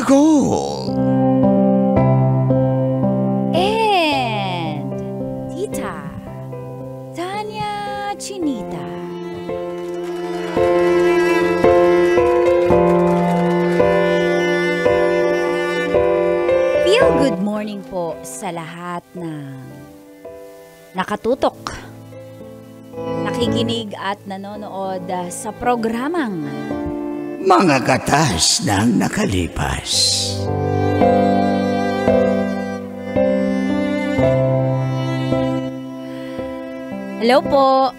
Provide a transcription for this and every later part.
Gold. And Tita Tanya Chinita. Feel good morning po sa lahat ng nakatutok, nakikinig at nanonood sa programang Mga Katas ng Nakalipas. Hello po.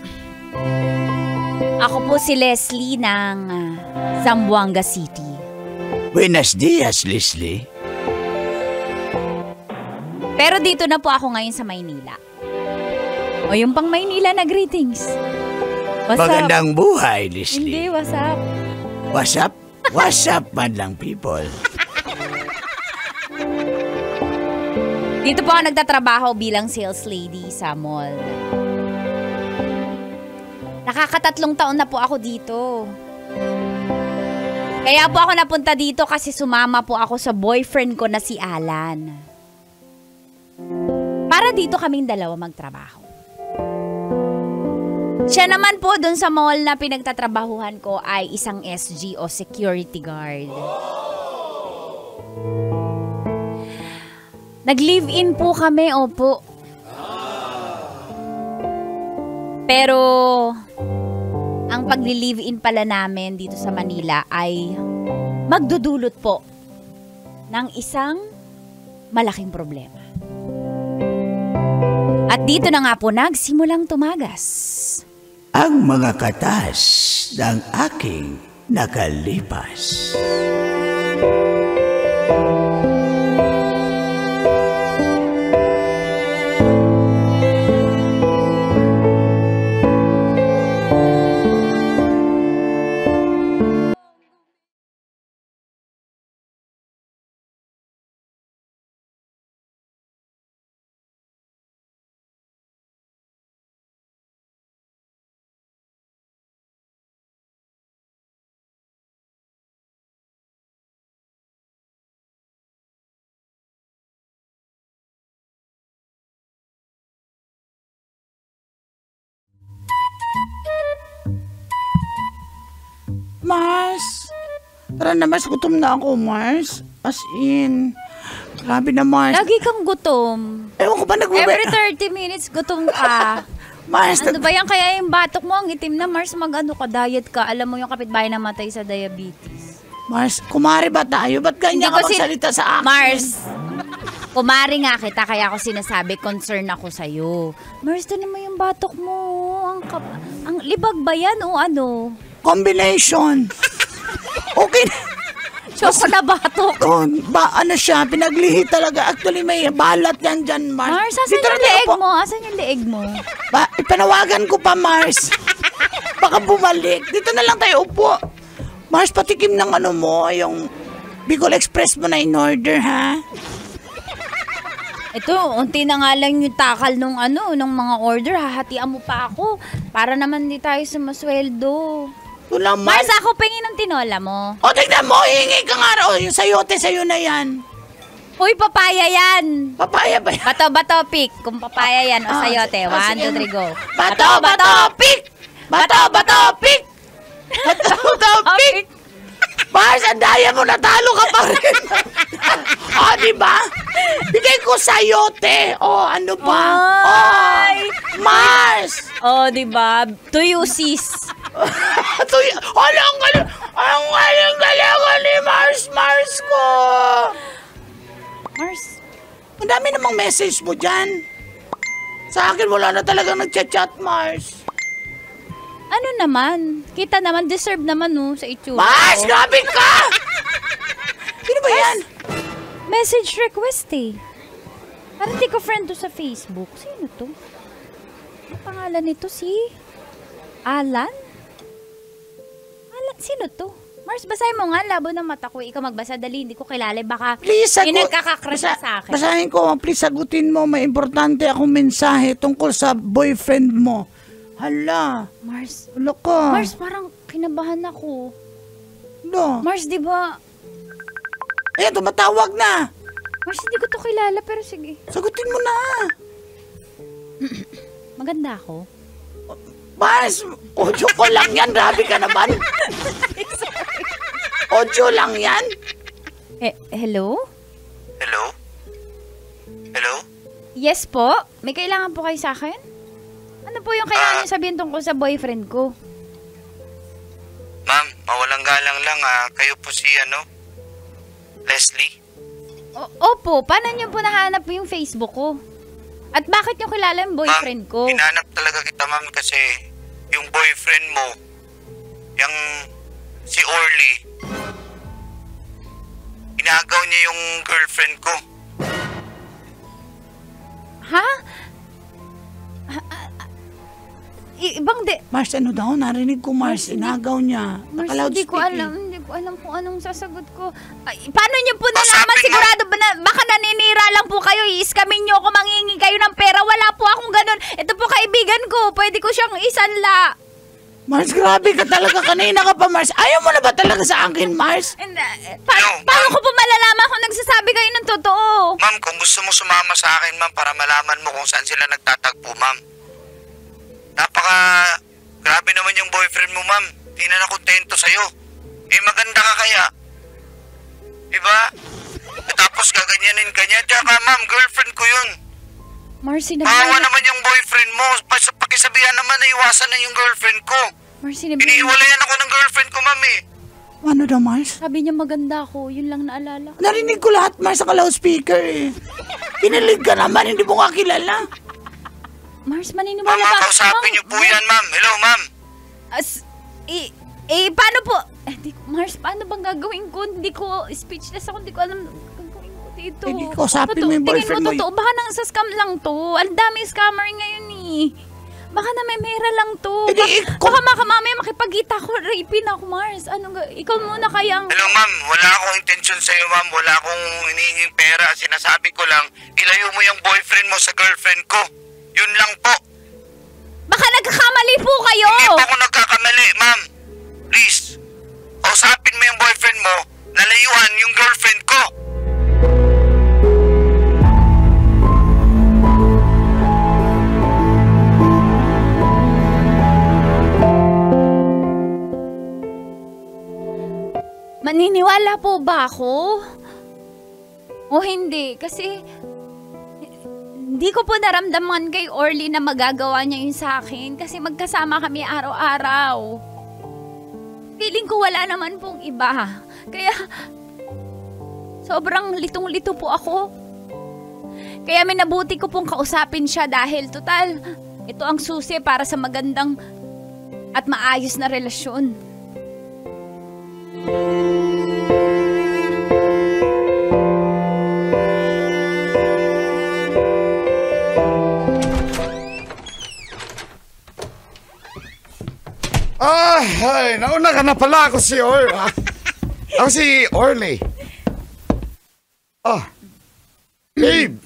Ako po si Leslie ng Zamboanga City. Buenos dias, Leslie. Pero dito na po ako ngayon sa Maynila. O yung pang Maynila na greetings. What's up? Magandang buhay, Leslie. Hindi, what's up? What's up? What's up, madlang people? Dito po ako nagtatrabaho bilang sales lady sa mall. Nakakatatlong taon na po ako dito. Kaya po ako napunta dito kasi sumama po ako sa boyfriend ko na si Alan. Para dito kaming dalawa magtrabaho. Siya naman po dun sa mall na pinagtatrabahuhan ko ay isang SG o security guard. Nag-live-in po kami, opo. Pero ang pagli-live-in pala namin dito sa Manila ay magdudulot po ng isang malaking problema. At dito na nga po nagsimulang tumagas Ang mga katas ng aking nakalipas. Mars! Tara na, Mars. Gutom na ako, Mars. As in, grabe na, Mars. Lagi kang gutom. Ewan ko ba Every 30 minutes gutom ka. Mars, Ano ba yan? Kaya yung batok mo, ang itim na, Mars, mag-ano ka, diet ka. Alam mo yung kapitbahay na matay sa diabetes. Mars, kumari ba tayo? Ba't ganyan ka magsalita sa akin? Mars, kumari nga kita, kaya ako sinasabi, concern ako sa'yo. Mars, doon naman yung batok mo. Ang libag ba yan o ano? Combination. Okay. Choco na batok. Oh, ano siya, pinaglihi talaga. Actually, may balat yan dyan, Mars. Mars, asan Dito yung na leeg upo. mo? Asan yung leeg mo? Ipanawagan ko pa, Mars. Baka bumalik. Dito na lang tayo upo. Mars, patikim ng ano mo, yung Bicol Express mo na in-order, ha? Ito, unti na nga lang yung takal nung mga order. Hahatian mo pa ako. Para naman di tayo sumasweldo. Wala, Mars, ako pingin ng tinola mo. O, tignan mo, hingi ka nga. O, yung sayote sa'yo na yan. Uy, papaya yan. Papaya ba yan? Bato, pick. Kung papaya yan o sayote. 1, 2, 3, go. Bato, pick! Bato, pick! Bato, pick! Mars, ang daya mo, natalo ka pa rin. O, diba? Bigay ko sayote. O, ano ba? Ay! O, Mars! Oh, diba? Tuyo, sis. Ang galing talaga ni Mars ko. Mars, Ang dami namang message mo dyan. Sa akin, wala na talagang nagchat-chat, Mars. ano naman? Kita naman, deserve naman sa itsura. Mars, ko. grabe ka! Sino ba yan? Message request eh. Parang di ko friend to sa Facebook. Sino to? Ano pangalan nito? Si Alan? Sino to? Mars, basahin mo nga. Labo ng mata ko. Ikaw magbasa. Dali, hindi ko kilala. Baka Please, yung nagkakakrush sa akin. Basahin ko, please sagutin mo. May importante akong mensahe tungkol sa boyfriend mo. Hala. Mars. Hala ka. Mars, parang kinabahan ako. Hala. Mars, di ba? Ayan, tumatawag na. Mars, hindi ko to kilala, pero sige. Sagutin mo na. Maganda ako. Mars, audio ko lang yan. Grabe ka naman. Audio lang yan. Hello? Hello? Hello? Yes po? May kailangan po kayo sa akin? Ano po yung kailangan niyo sabihin tungkol sa boyfriend ko? Ma'am, mawalang galang lang kayo po si Leslie? Opo, paano niyo po nahanap yung Facebook ko? At bakit niyo kilala yung boyfriend ko? Ma'am, hinanap talaga kita ma'am kasi yung boyfriend mo, yung si Orly, inagaw niya yung girlfriend ko. Ha? Mars, ano daw? Narinig ko, Mars. Inagaw niya. Mars, hindi ko alam kung anong sasagot ko. Ay, paano niyo po Sabi nalaman? nga- Sigurado ba na, baka naninira lang po kayo, i-scamin niyo ako, manghingi kayo ng pera. Wala po akong ganun. Ito po kaibigan ko, pwede ko siyang isanla. Mars, grabe ka talaga. Kanina ka pa, Mars. Ayaw mo na ba talaga sa akin, Mars? And, paano ko po malalaman kung nagsasabi kayo ng totoo? Ma'am, kung gusto mo sumama sa akin ma'am para malaman mo kung saan sila nagtatagpo ma'am. Grabe naman yung boyfriend mo ma'am. Di na nakontento sa'yo. Maganda ka kaya. Diba? Tapos gaganyanin ka niya. Tsaka ma'am, girlfriend ko yun. Marcy, Awa naman yung boyfriend mo. Pakisabihan naman na iwasan na yung girlfriend ko. Marcy, Iniiwalayan ako ng girlfriend ko ma'am Ano daw, Mars? sabi niya maganda ako. Yun lang naalala ko. Narinig ko lahat, Mars, sa loudspeaker eh. Kinilig ka naman, hindi mo ka kilala. Mars, Ma'am, maniniwala ba? kausapin niyo po yan ma'am. Hello ma'am. Paano po? Mars, paano bang gagawin ko? Hindi ko, speechless ako, hindi ko alam gagawin ko dito. Eh, di kausapin mo yung boyfriend mo. Tingin mo totoo, baka nang sa scam lang to. Ang daming scammer ngayon eh. Baka na may mera lang to. Baka mamaya makipagkita ko, rapin ako, Mars. Ikaw muna kaya ang... Hello ma'am, wala akong intensyon sa'yo ma'am. Wala akong hinihinging pera. Sinasabi ko lang, ilayo mo yung boyfriend mo sa girlfriend ko. Yun lang po. Baka nagkakamali po kayo! Hindi po ako nagkakamali, ma'am. Please, kausapin mo yung boyfriend mo, nalayuan yung girlfriend ko. Maniniwala po ba ako? O hindi? Kasi hindi ko po naramdaman kay Orly na magagawa niya yun sa akin kasi magkasama kami araw-araw. Feeling ko wala naman pong iba. Kaya sobrang litong-lito po ako. Kaya minabuti ko pong kausapin siya dahil total, ito ang susi para sa magandang at maayos na relasyon. Ay, nauna ka na pala ako si Ako si Orly. Babe.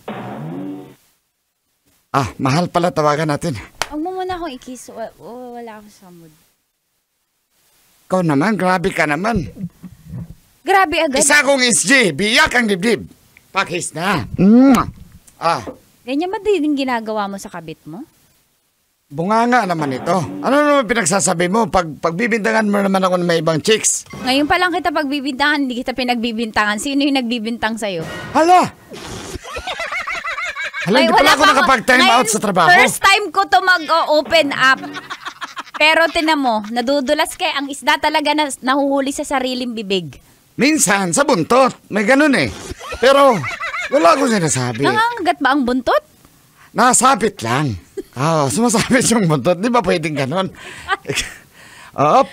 Mahal pala tawagan natin. Huwag mo muna akong i-kiss. Wala akong sa mood. Ikaw naman, grabe ka naman. Grabe agad. Isa kong SG, biyak ang dibdib. Pakis na. Ganyan ba din ginagawa mo sa kabit mo? Bunganga naman ito. Ano naman pinagsasabi mo? Pagbibintangan mo naman ako ng may ibang chicks. Ngayon pa lang kita pagbibintangan, hindi kita pinagbibintangan. Sino yung nagbibintang sa'yo? Hala! Hindi pala ako nakapag-time out sa trabaho. First time ko to mag-open up. Pero tinan mo, nadudulas kay ang isda talaga na nahuhuli sa sariling bibig. Minsan, sa buntot. May ganun eh. Pero, wala akong sinasabi. Nangangagat ba ang buntot? Nasabit lang. Sumasabit yung buntot. Di ba pwedeng ganun?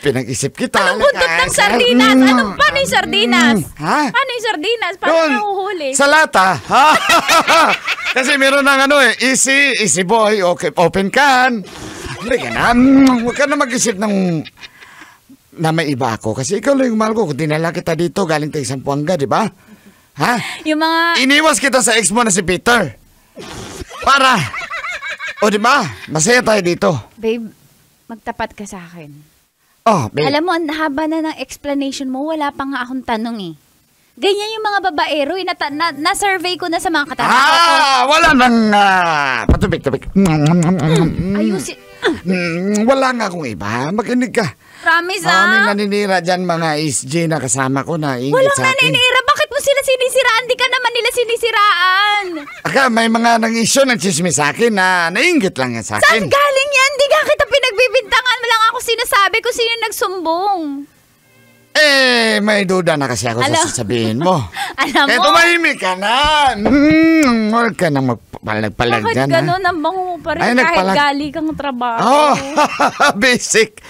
Pinag-isip kita. Anong buntot ng sardinas? Paano yung sardinas? Paano yung sardinas? Paano Doon, nahuhuli? sa lata. Kasi meron ng easy boy, okay, open can. Hindi ka na, huwag ka na mag-isip ng na may iba ako. Kasi ikaw lang yung mahal ko. Kung dinala kita dito, galing tayo sa Zamboanga, di ba? Yung mga... Iniwas kita sa ex mo na si Peter. Para, di ba? Masaya tayo dito. Babe, magtapat ka sa akin. Babe. Alam mo, ang haba na ng explanation mo, wala pa nga akong tanong eh. Ganyan yung mga babaero. Na-survey ko na sa mga katrabaho ko. Wala nang patubik-tubik. Ayusin. Wala nga akong iba. Makinig ka. Promise, May naninira dyan mga SG na kasama ko na ingit Walang sa akin. naninira. Bakit mo sila sinisiraan? Di ka naman nila sinisiraan. May mga nang-issue ng chismis sa akin na nainggit lang yan sa Saan akin. galing yan? Di ka kita pinagbibintangan. Walang ako sinasabi kung sino nagsumbong. May duda na kasi ako sa sasabihin mo. Alam mo? Tumahimik ka na. Huwag ka nang magpalag Bakit dyan, gano'n ang bango mo pa rin kahit gali kang trabaho? Basic.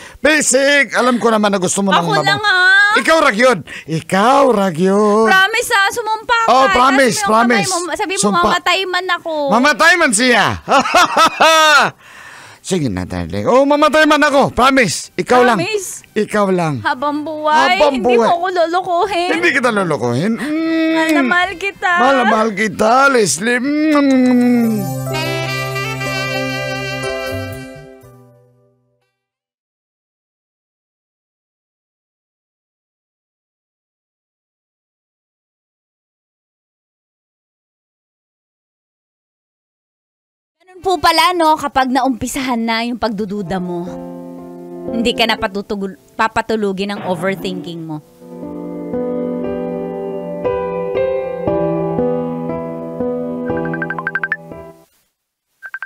Alam ko naman na gusto mo ng Ako na nga. Ikaw, Ragyod. Promise sumumpa ka. Promise. Sabi mo, Sumpa. mamatay man ako. Mamatay man siya. Sige na, darling. Mamatay man ako. Promise. Promise? Ikaw lang. Habang buhay. Habang Hindi buhay. mo ako lulukuhin. Hindi kita lulukuhin. Mahal na mahal kita. Mahal na mahal kita, Leslie. Ganun po pala, no, kapag naumpisahan na yung pagdududa mo. Hindi ka na papatulugin ng overthinking mo.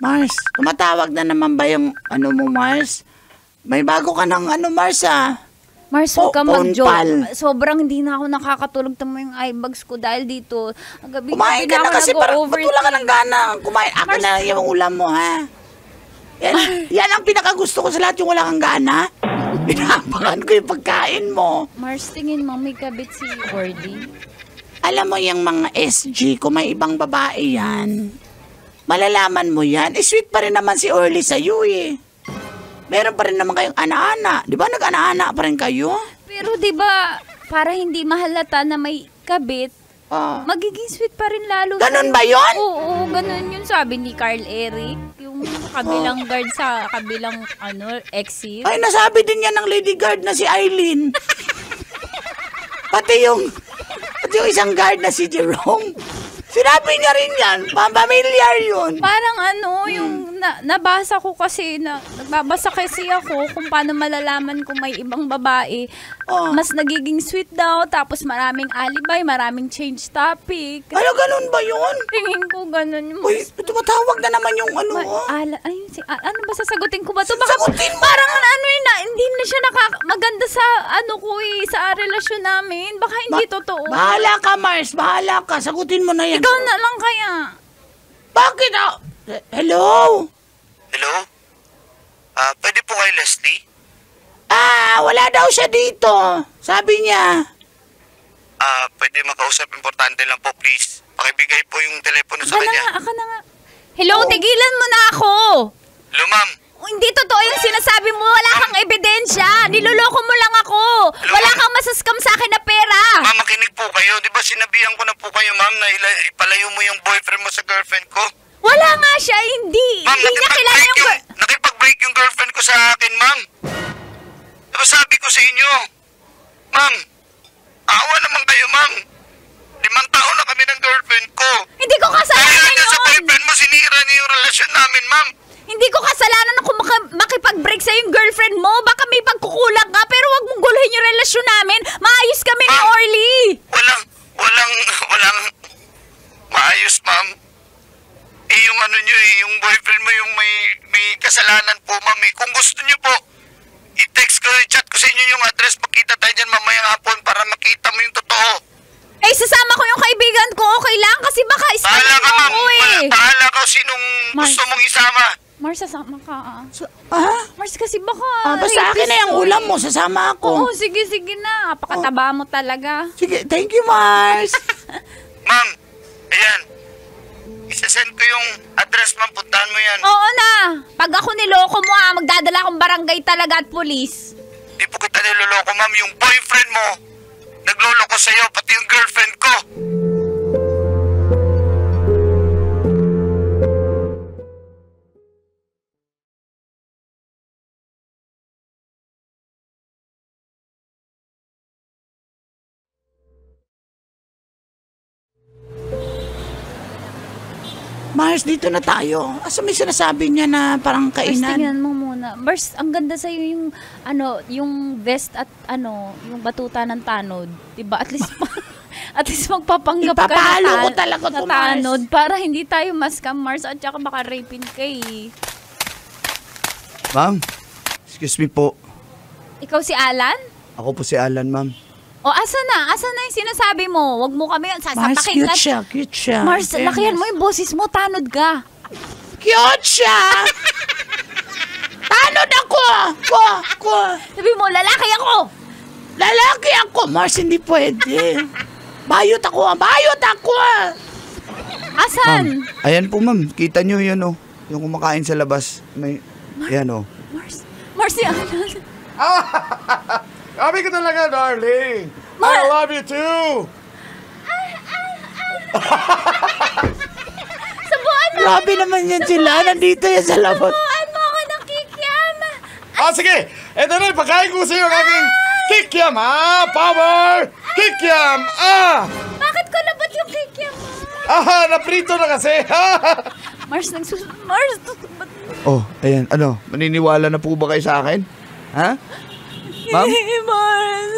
Mars, tumatawag na naman ba yung mo, Mars? May bago ka ng Mars, Mars, huwag ka mag-joke. Onpal. Sobrang hindi na ako nakakatulog. Tama yung eye bags ko dahil dito. Kumain ka na kasi parang ba't wala ka ng gana? Kumain. Akin na yung ulam mo, ha? Yan ang pinakagusto ko sa lahat, yung wala kang gana. Pinapangan ko yung pagkain mo. Mars, tingin mo may kabit si Gordy. Alam mo yung mga SG, kung may ibang babae yan, malalaman mo yan. Sweet pa rin naman si Orly sa'yo, Meron pa rin naman kayong ana-ana. Di ba nag-ana-ana pa rin kayo? Pero di ba para hindi mahalata na may kabit, magiging sweet pa rin lalo. Ganun ba yun? Oo, ganun yun sabi ni Carl Eric. Yung kabilang guard sa kabilang exit. Ay, nasabi din yan ng lady guard na si Eileen. Pati yung isang guard na si Jerome. Sinabi niya rin yan. Pamilyar yun. Parang yung nabasa ko kasi, nagbabasa kasi ako kung paano malalaman kung may ibang babae. Mas nagiging sweet daw, tapos maraming alibay, maraming change topic. Ano, ganun ba yun? Tingin ko ganun. Uy, tumatawag na naman yung ano ba sasagutin ko ba to? Sagutin mo! Parang hindi na siya maganda sa sa relasyon namin. Baka hindi totoo. Bahala ka, Mars. Bahala ka. Sagutin mo na yan. Ikaw na lang kaya. Bakit? Hello? Hello? Pwede po kay Leslie? Wala daw siya dito. Sabi niya. Pwede makausap. Importante lang po, please. Pakibigay po yung telepono sa kanya. Aka na nga. Hello, tigilan mo na ako. Hello, ma'am. Hindi totoo yung sinasabi mo. Wala kang ebidensya. Niloloko mo lang ako. Hello, Wala ma'am. kang masaskam sa akin na pera. Ma'am, makinig po kayo. Di ba sinabihan ko na po kayo, ma'am, na ipalayo mo yung boyfriend mo sa girlfriend ko? Wala nga siya. Hindi. Ma'am, Hindi niya kilala yung... nakipag-break yung girlfriend ko sa akin, ma'am. Diba sabi ko sa inyo? Ma'am, awa naman kayo, ma'am. 5 taon na kami ng girlfriend ko. Hindi ko Dahil kasalanan hanggang sa yun. boyfriend mo, sinira niyo yung relasyon namin, ma'am. Hindi ko kasalanan ako makipag-break sa yung girlfriend mo. Baka may pagkukulang ka, pero wag mong guluhin yung relasyon namin. Maayos kami ni Ma'am. Orly. Walang maayos, ma'am. Yung yung boyfriend mo yung may kasalanan po, ma'am. Kung gusto niyo po, i-text ko, i-chat ko sa inyo yung address. Magkita tayo dyan mamayang hapon para makita mo yung totoo. Sasama ko yung kaibigan ko. Okay lang kasi baka Bahala ka, mo ma'am. ako Bahala ka sinong gusto mong isama. Mars, sasama ka. Mars, kasi baka... Basta akin na yung ulam mo. Sasama ako. Oo, sige na. Pakataba mo talaga. Sige, thank you, Mars. Ma'am, ayan. Isasend ko yung address, ma'am. Puntahan mo yan. Oo na. Pag ako niloko mo magdadala akong barangay talaga at pulis. Di po kita niloloko, ma'am. Yung boyfriend mo, nagloloko sa'yo, pati yung girlfriend ko. Mars, dito na tayo. Asa may sinasabi niya na parang Mars, kainan? tingnan mo muna. Mars, ang ganda sa'yo yung vest at yung batuta ng tanod. Diba? At least, at least magpapanggap ka Ipapalo ko na, talaga na to, Mars. tanod para hindi tayo maskam, Mars. At saka baka rapin ka eh. Ma'am, excuse me po. Ikaw si Alan? Ako po si Alan, ma'am. O, asa na? Asa na yung sinasabi mo? Huwag mo kami Mars, sasapakin cute siya. Mars, lakihan mo yung boses mo. Tanod ka. Cute siya! Tanod ako! Ko! Sabi mo, lalaki ako! Lalaki ako! Mars, hindi pwede. Bayot ako! Asan? Ayan po, ma'am. Kita nyo yan, oh. Yung kumakain sa labas. May, ayan, oh. Mars, si Alan. Sabi ko talaga, darling. I love you too. Sabuan mo! Grabe naman yan sila. Nandito yan sa labas. Sabuan mo ako ng kikiam! Sige. Ito na, pagkain ko sa iyo ang aking kikiam, Power! Kikiam, Bakit ko labot yung kikiam mo? Naprito na kasi. Mars, Mars, Oh, ayan. Ano? Maniniwala na po ba kayo sa akin? Ha? Ma'am? Mars,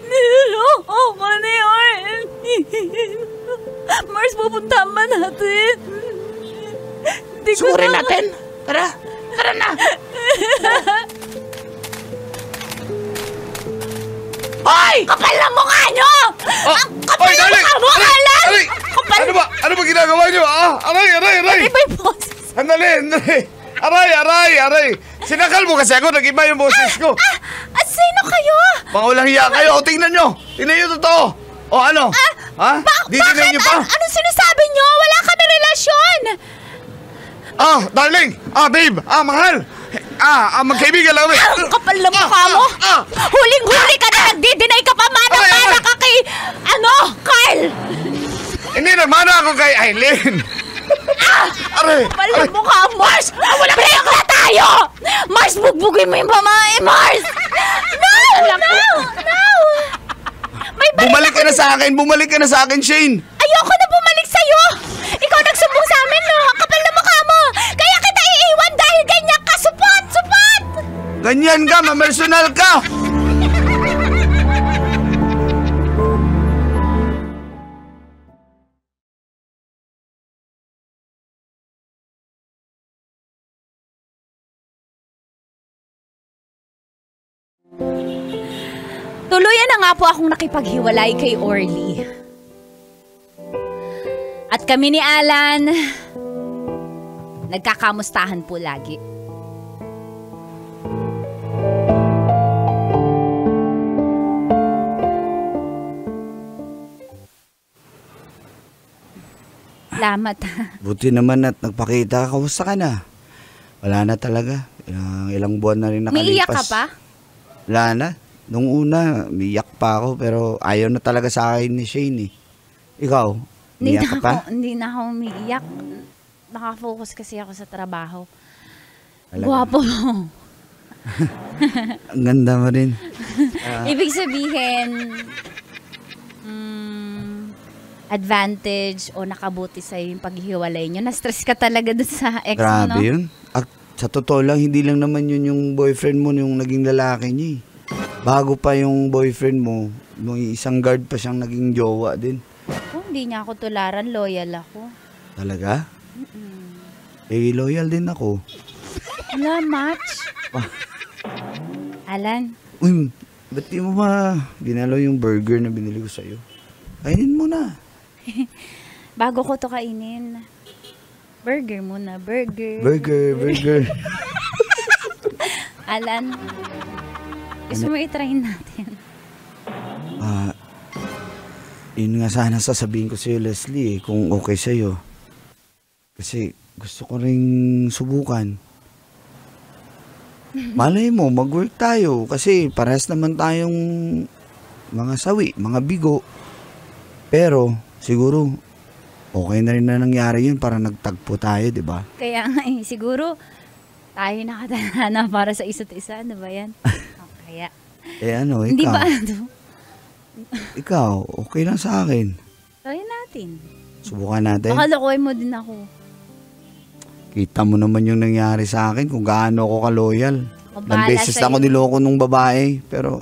niloloko ko ni Orly. Mars, pupunta ba natin? Hindi ko Sugurin na- natin. Tara na. Hoy! Kapal na mukha nyo! Ang kapal na mukha mo, Alan! Kapal! Ano ba ginagawa niyo? Aray! Pati ba yung boses? Andali! Aray! Sinakal mo kasi ako, nag-iba yung boses ko. At sino kayo? Mga walang hiya kayo. O, tingnan nyo totoo. O, ano? Ha? Ditingnan nyo pa? Anong sinasabi nyo? Wala kami relasyon! Darling! Babe! Mahal! Magkaibigan lang kami. Ang kapal na mukha mo! Huling-huli ka na! Nagdi-deny ka pa mana ka kay... Carl! Hindi, nagmana ako kay Aileen. Aray! Kapal na mukha mo! Mars! Break na tayo! Mars, bugbugin mo yung babae, Mars! No! May Bumalik ka na sa akin, Shane. Ayoko na bumalik sa'yo! Ikaw nagsumbong sa amin, no? Ang kapal na mukha mo! Kaya kita iiwan dahil ganyan ka! Supot! Ganyan ka, mamersonal ka. Tuluyan na nga po akong nakipaghiwalay kay Orly. At kami ni Alan, nagkakamustahan po lagi. Salamat. Buti naman at nagpakita. Kamusta ka na? Wala na talaga. Ilang buwan na rin nakalipas. May iyak ka pa? Wala na. Nung una, umiyak pa ako pero ayaw na talaga sa akin ni Shane eh. Ikaw, umiyak ka pa? Hindi na ako umiiyak. Nakafocus kasi ako sa trabaho. Talaga? Guwapo mo. Ang ganda mo rin. Ibig sabihin, advantage o nakabuti sa'yo yung paghihiwalay nyo. Na-stress ka talaga dun sa ex mo, Grabe no? yun. At sa totoo lang, hindi lang naman yun yung boyfriend mo, yung naging lalaki niya eh. Bago pa yung boyfriend mo, may isang guard pa siyang naging jowa din. Oh, hindi niya ako tularan, loyal ako. Talaga? Eh, loyal din ako. Wala match. Alan, Uy, ba't di mo ba ginalaw yung burger na binili ko sa'yo? Kainin mo na. bago ko to kainin, burger muna, burger. Burger. Alan, gusto mo i-try natin? Yun nga sana sasabihin ko sa'yo, Leslie, kung okay sa'yo. Kasi gusto ko ring subukan. Malay mo, mag-work tayo. Kasi parehas naman tayong mga sawi, mga bigo. Pero, siguro, okay na rin na nangyari yun para nagtagpo tayo, di ba? Kaya nga siguro, tayo nakatana para sa isa't isa, ano ba yan? Kaya, Ano, ikaw? hindi ba Ikaw, okay lang sa akin. try natin. Subukan natin. Baka lokohin mo din ako. Kita mo naman yung nangyari sa akin kung gaano ako ka-loyal. Ilang bahala beses sa'yo. ako niloko nung babae, pero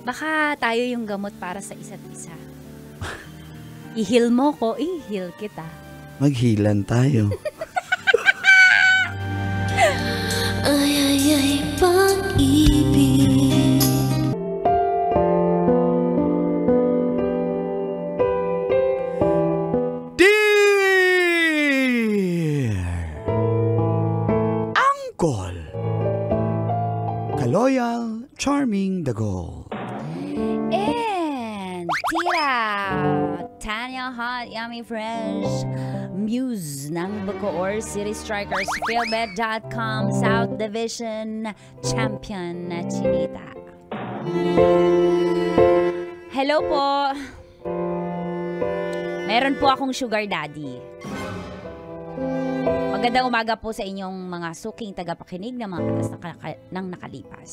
Baka tayo yung gamot para sa isa't isa. I-heal mo ko, i-heal kita. maghilan tayo. Ay, pag-ibig. Dear Uncle Kaloyal, charming the goal. And Tita Tanya Hot, Yummy Fresh Muse ng Bacoor City Strikers, Philbet.com, South Division Champion na Chinita. Hello po. Meron po akong sugar daddy. Magandang umaga po sa inyong mga suking tagapakinig ng mga katas ng nakalipas.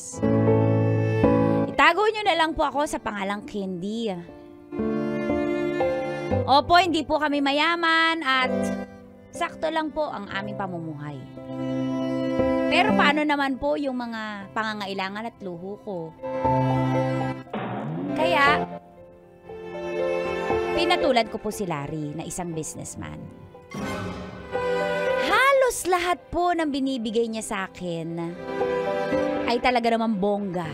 Itago nyo na lang po ako sa pangalang Candy. Opo, hindi po kami mayaman at sakto lang po ang aming pamumuhay. Pero paano naman po yung mga pangangailangan at luho ko? Kaya, pinatulad ko po si Larry na isang businessman. Halos lahat po ng binibigay niya sa akin ay talaga naman bongga.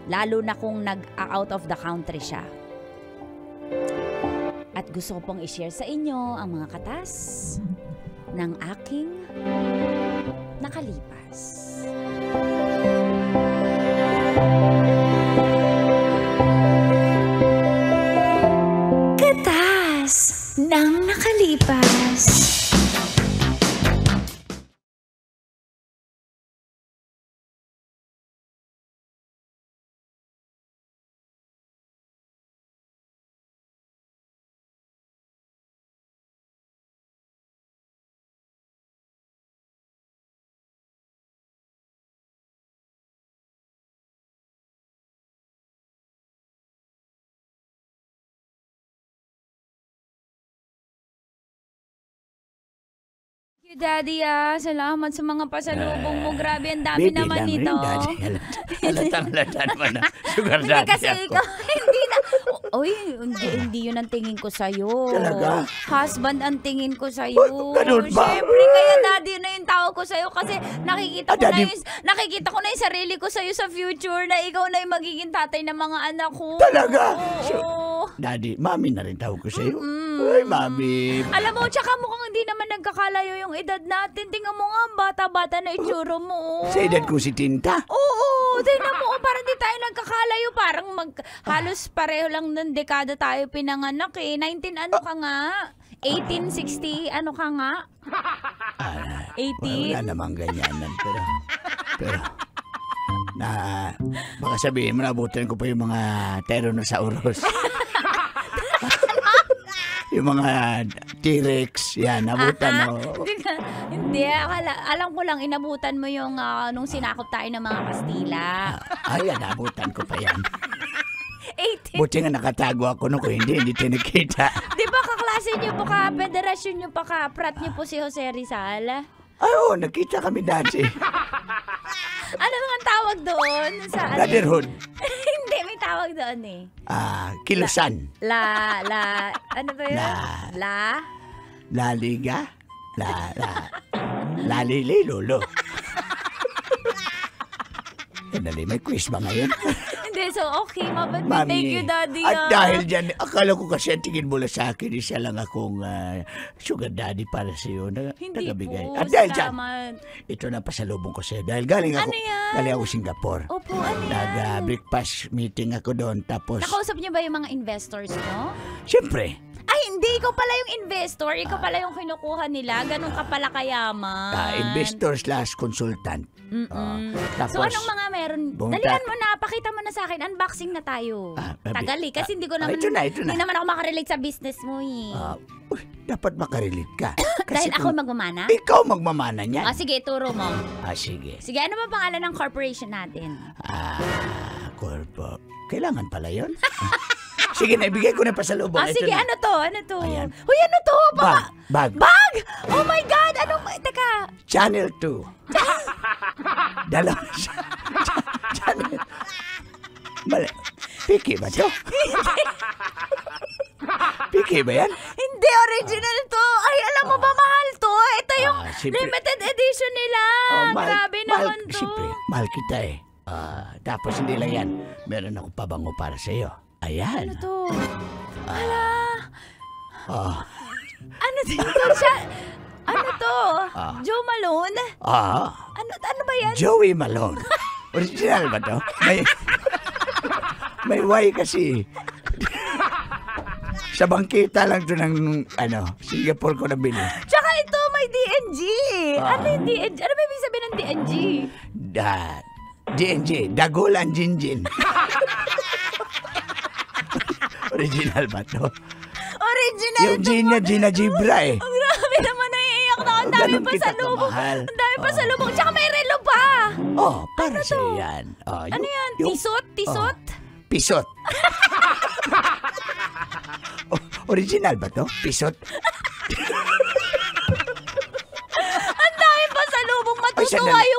Lalo na kung nag-out of the country siya. At gusto ko pong i-share sa inyo ang mga katas ng aking nakalipas. Katas ng nakalipas. Daddy, salamat sa mga pasalubong mo. Grabe, ang dami Baby naman lang nito. rin, Daddy. Halatang-halata naman na sugar Hindi daddy kasi ako. ikaw, hindi na. Oy, hindi yun ang tingin ko sa'yo. Talaga? Husband ang tingin ko sa'yo. Ganun ba? Siyempre, kaya daddy na yung tawag ko sa'yo kasi nakikita ko, Daddy. nakikita ko na yung sarili ko sa'yo sa future na ikaw na yung magiging tatay ng mga anak ko. Talaga? Oo. Daddy, mami na rin tawag ko sa'yo. Ay, mami. Alam mo, tsaka mukhang hindi naman nagkakalayo yung edad natin. Tingnan mo nga, ang bata-bata na itsura mo. Sa edad ko si Tinta. Oo, tingnan mo, parang di tayo nagkakalayo. Parang halos pareho lang ng dekada tayo pinanganak eh. 19 ano ka nga? 1860 ano ka nga? 18? Wala namang ganyanan. Pero, baka sabihin mo, nabutan ko pa yung mga Tyrannosaurus. Yung mga T-Rex, yan, nabutan mo. Hindi, alam ko lang, inabutan mo yung nung sinakop tayo ng mga Kastila. Ay, nabutan ko pa yan. 18. Buti nga nakatago ako no, kung hindi tayo nakita. Di ba kaklase niyo po ka, federasyon niyo pa ka, prat niyo po si Jose Rizal? Ay, oo, nakita kami dati. Ano ang tawag doon? Sa Brotherhood. Hindi, may tawag doon eh. Kilusan. Ano ba yun? La Liga. La Lili Lolo. Dali, may quiz ba ngayon? Hindi, so okay, Mami, thank you, Daddy. At dahil dyan, akala ko kasi ang tingin mo lang sa akin, isa lang akong sugar daddy para sa iyo na Hindi tagabigay. po, At dahil dyan, salamat. ito na pasalubong ko sa'yo. Dahil galing ako, Ano yan? galing ako Singapore. Opo, ano yan? Nag-breakfast meeting ako doon. Tapos, Nakausap niyo ba yung mga investors mo? siyempre, Ay, hindi. Ikaw pala yung investor. Ikaw pala yung kinukuha nila. Ganun ka pala kayaman. investor / consultant. Tapos, So, anong mga meron? Bumunta- Dalihan mo na. Pakita mo na sa akin. Unboxing na tayo. Tagal eh. Kasi hindi ko naman... ito na. Hindi naman ako makarelate sa business mo eh. Dapat makarelate ka. Dahil ako kung magmamana? ikaw magmamana niyan. Sige, turo mo. Sige. Sige, ano ba pangalan ng corporation natin? Corpo. Kailangan pala yun? Sige na, ibigay ko na pasalubong. Ito sige, na. ano to? Ano to? Ayan. Uy, ano to? Bag. Bag? Oh my God! Anong, teka. Channel 2. Dalawa siya. Channel. Mali. Piki ba to? Piki ba yan? Hindi, original to. Ay, alam mo ba, mahal to. Ito yung siyempre. limited edition nila. Grabe naman to. Siyempre, mahal kita eh. Tapos hindi lang yan. Meron ako pabango para sa'yo. Ayan. Ano to? Hala. Ah. Ano dito siya? Ano to? Joe Malone? Ano ba yan? Joey Malone. Original ba to? May Y kasi. Sa bangkita lang to ng Singapore ko nabili. Tsaka ito, may DNG. Ano yung DNG? Ano ba ibig sabihin ng DNG? DNG, Dagulan Jinjin. Original ba to? Original Yung Gin niya, Gina Gibra eh. Ang grabe naman, naiiyak na. Ang dami Ganun pa kita sa lubong. kamahal. Ang dami pa sa lubong. Tsaka may relo pa. Para sa'yo yan. Ano yan? Tisot? Tisot? Pisot. Original ba to? Pisot? Ang dami pa sa lubong. Matutuwa sandali.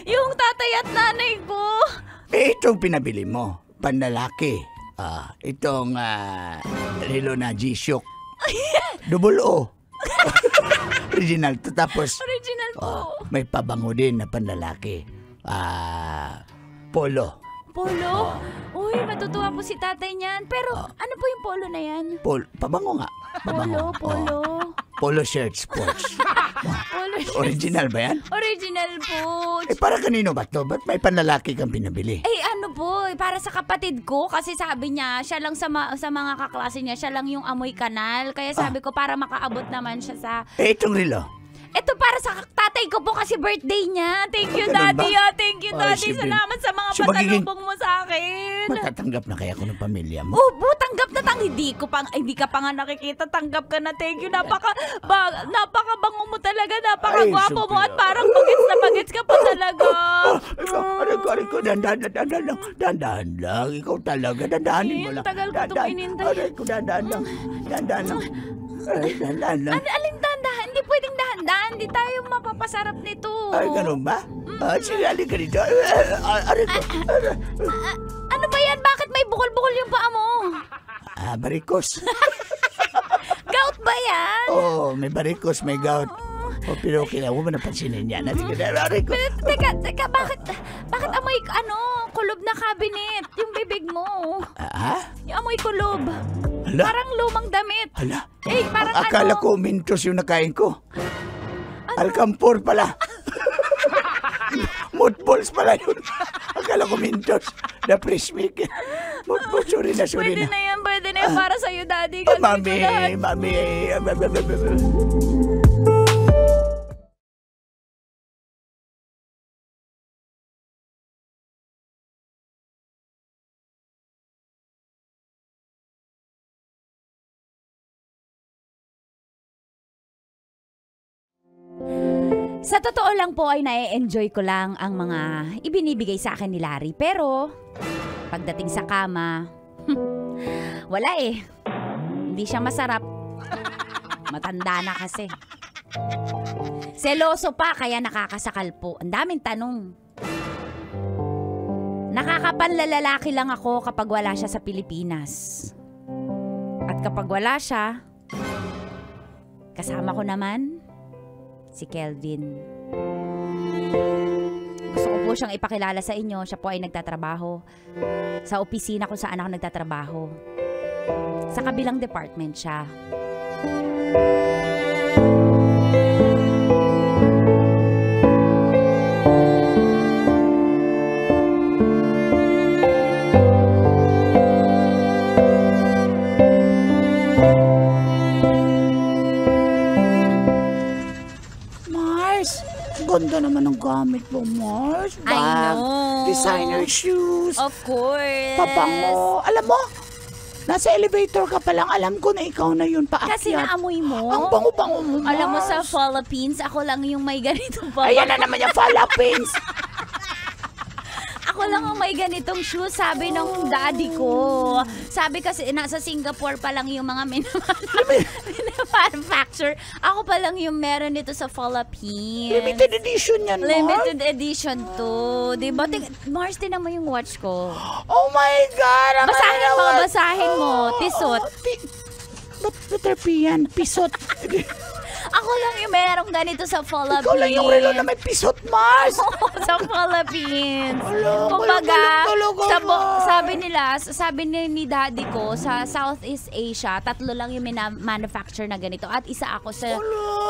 yung tatay at nanay ko. Itong pinabili mo, panlalaki. Itong relo na G-Shock. Double O. Original to. Tapos, Original po. may pabango din na panlalaki. Polo. Polo? Uy, matutuwa po si tatay niyan. Pero ano po yung polo na yan? Pabango nga. Pabango. Polo. Polo shirt sports. Polo. Original ba yan? Original po. Para kanino ba to? Ba't may panlalaki kang pinabili? Ano po, para sa kapatid ko kasi sabi niya, siya lang sa mga kaklase niya, siya lang yung amoy kanal. Kaya sabi ko para makaabot naman siya sa... Itong relo. Ito para sa tatay ko po kasi birthday niya. Thank you, Ganun Daddy. ba? Thank you, Daddy. Siyempre. Salamat sa mga So, magiging- pasalubong mo sa akin. Matatanggap na kaya ko ng pamilya mo? Tanggap na hindi ka pa nga nakikita. Tanggap ka na. Thank you. Napakabango mo talaga. Napakagwapo mo at parang bagets ka pa talaga. Aray ko, dandahan lang. Ikaw talaga, dandahanin mo lang. Tagal ko itong inintay. Aray ko, dandahan lang. Dandahan lang. Aray, dandahan lang. Alin dahan-dahan? Hindi pwedeng dahan-dahan. Hindi tayo mapapasarap nito. Ay, ganun ba? Sige, alin ka dito. Aray ko. Ano ba yan? Bakit may bukol-bukol yung paa mo? Barikos. Gout ba yan? May barikos, may gout. Pero okay na, huwag mo napansinin yan. Aray ko. Teka, bakit amoy, kulob na cabinet? Yung bibig mo. Yung amoy kulob. Hala? Parang lumang damit. Hala? Parang Akala ko mintos yung nakain ko. Alcampor pala. Mothballs pala yun. Akala ko mintos. Na fresh milk. Mothballs, sorry na. Pwede na yan para sa'yo, Daddy. Mami. Sa totoo lang po ay na-enjoy ko lang ang mga ibinibigay sa akin ni Larry. Pero, pagdating sa kama, wala eh. Hindi siya masarap. Matanda na kasi. Seloso pa kaya nakakasakal po. Ang daming tanong. Nakakapanlalalaki lang ako kapag wala siya sa Pilipinas. At kapag wala siya, kasama ko naman si Kelvin. Gusto ko po siyang ipakilala sa inyo. Siya po ay nagtatrabaho sa opisina kung saan ako nagtatrabaho. Sa kabilang department siya. Ganda naman ang gamit mo, Mars. I know. Designer shoes. Of course. Pabango. Alam mo, nasa elevator ka pa lang. Alam ko na ikaw na yun paakyat. Kasi naamoy mo. Ang bango-bango mo, Mars. Alam mo, sa Philippines, ako lang yung may ganito pa. Ayan na naman yung Philippines. ako lang ang may ganitong shoes, sabi ng daddy ko. Sabi kasi nasa Singapore pa lang yung mga manufacture. Ako pa lang yung meron nito sa Philippines. Limited edition yan, Mars. Limited edition to. Diba? Mars, tinan mo yung watch ko. Oh my God! Basahin mo. Tisot. Letter P yan. Pisot. Ako lang yung merong ganito sa Philippines. Ikaw lang yung relo na may pisot, Mars. Sa Philippines. Alam, Kumbaga, galing talaga, sabi ni daddy ko, sa Southeast Asia, 3 lang yung manufacture na ganito. At isa ako sa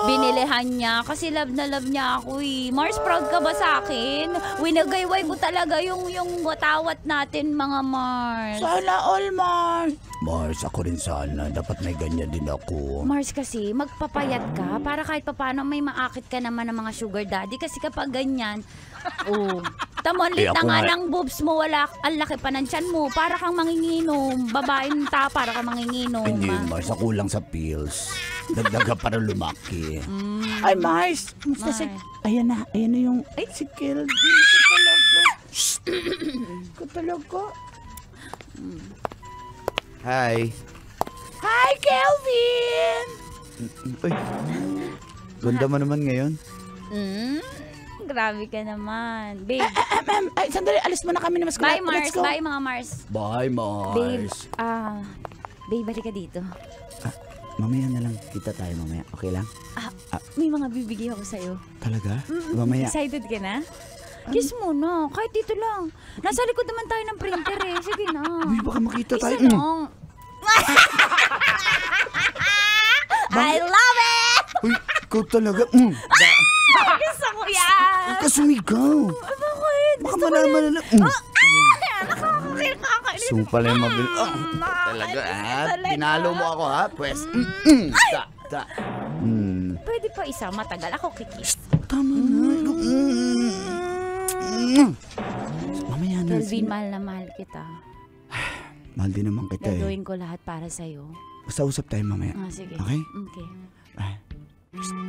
binilihan niya. Kasi love na love niya ako eh. Mars, proud ka ba sa akin? Winagayway ko talaga yung watawat natin, mga Mars. Sana all, Mars. Mars, ako rin sana. Dapat may ganyan din ako. Mars kasi, magpapayat ka para kahit papaano may maakit ka naman ng mga sugar daddy. Kasi kapag ganyan, tamon lit na nga ng boobs mo, wala, ang laki pa ng tiyan mo. Para kang manginginom. Babaeng para kang manginginom. Hindi, Mars. Ako lang sa pills. Dagdaga para lumaki. Ay, Mars. Musta si... Ayan na yung... Ay, si Kelvin. Ko talaga. Hi. Hi, Kelvin! Uy, ganda mo naman ngayon. Grabe ka naman. Babe. Ay, sandali, alis mo na kami na mas Bye, Mars. Let's go. Bye, mga Mars. Bye, Babe, Mars. babe, balik ka dito. Mamaya na lang. Kita tayo mamaya. Okay lang? May mga bibigay ako sa'yo. Talaga? Mamaya. Excited ka na? Kiss mo na. Kahit dito lang. Nasa likod naman tayo ng printer eh. Sige na. Uy, baka makita tayo. Isa lang. I love it! Uy, ikaw talaga. Gusto ko yan! Kasumigaw. Bakit? Baka malaman na lang. Nakakainis. Gusto mo pala yung mabil... Talaga, Pinalo mo ako, ha? Pwes. Pwede pa isa, matagal. Ako kikis. Tama na. Mamaya na. Kelvin, mahal na mahal kita. Mahal din naman kita eh. Gagawin ko lahat para sa'yo. Basta usap tayo mamaya. Sige. Okay? Okay.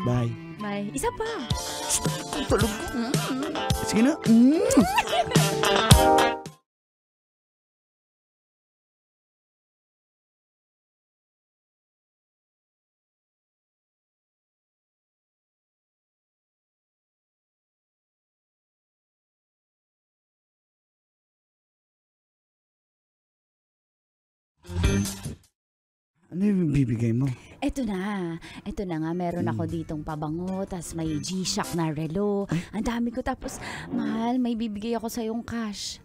Bye. Bye. Isa pa. Tulog. Sige na. Ano yung bibigay mo? Ito na nga, meron ako ditong pabango, tas may G-Shock na relo. Ang dami ko, tapos, mahal, may bibigay ako sa'yong cash.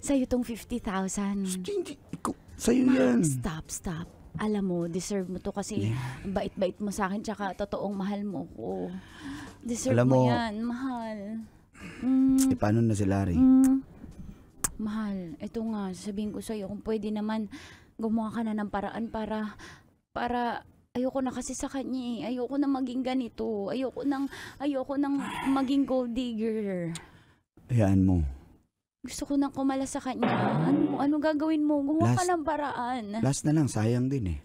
Sa'yo tong 50,000. Hindi. Sa'yo yan. Stop. Alam mo, deserve mo to kasi bait-bait mo sa akin, tsaka totoong mahal mo ko. Deserve Alam mo mo, yan, mahal. Paano na si Larry? Mahal, ito nga, sabihin ko sa'yo, kung pwede naman, gumawa ka na ng paraan para ayoko na kasi sa kanya eh. Ayoko na maging ganito. Ayoko nang maging gold digger. Hayaan mo. Gusto ko nang kumala sa kanya. Ano gagawin mo? Gumawa ka ng paraan. Last na lang, sayang din eh.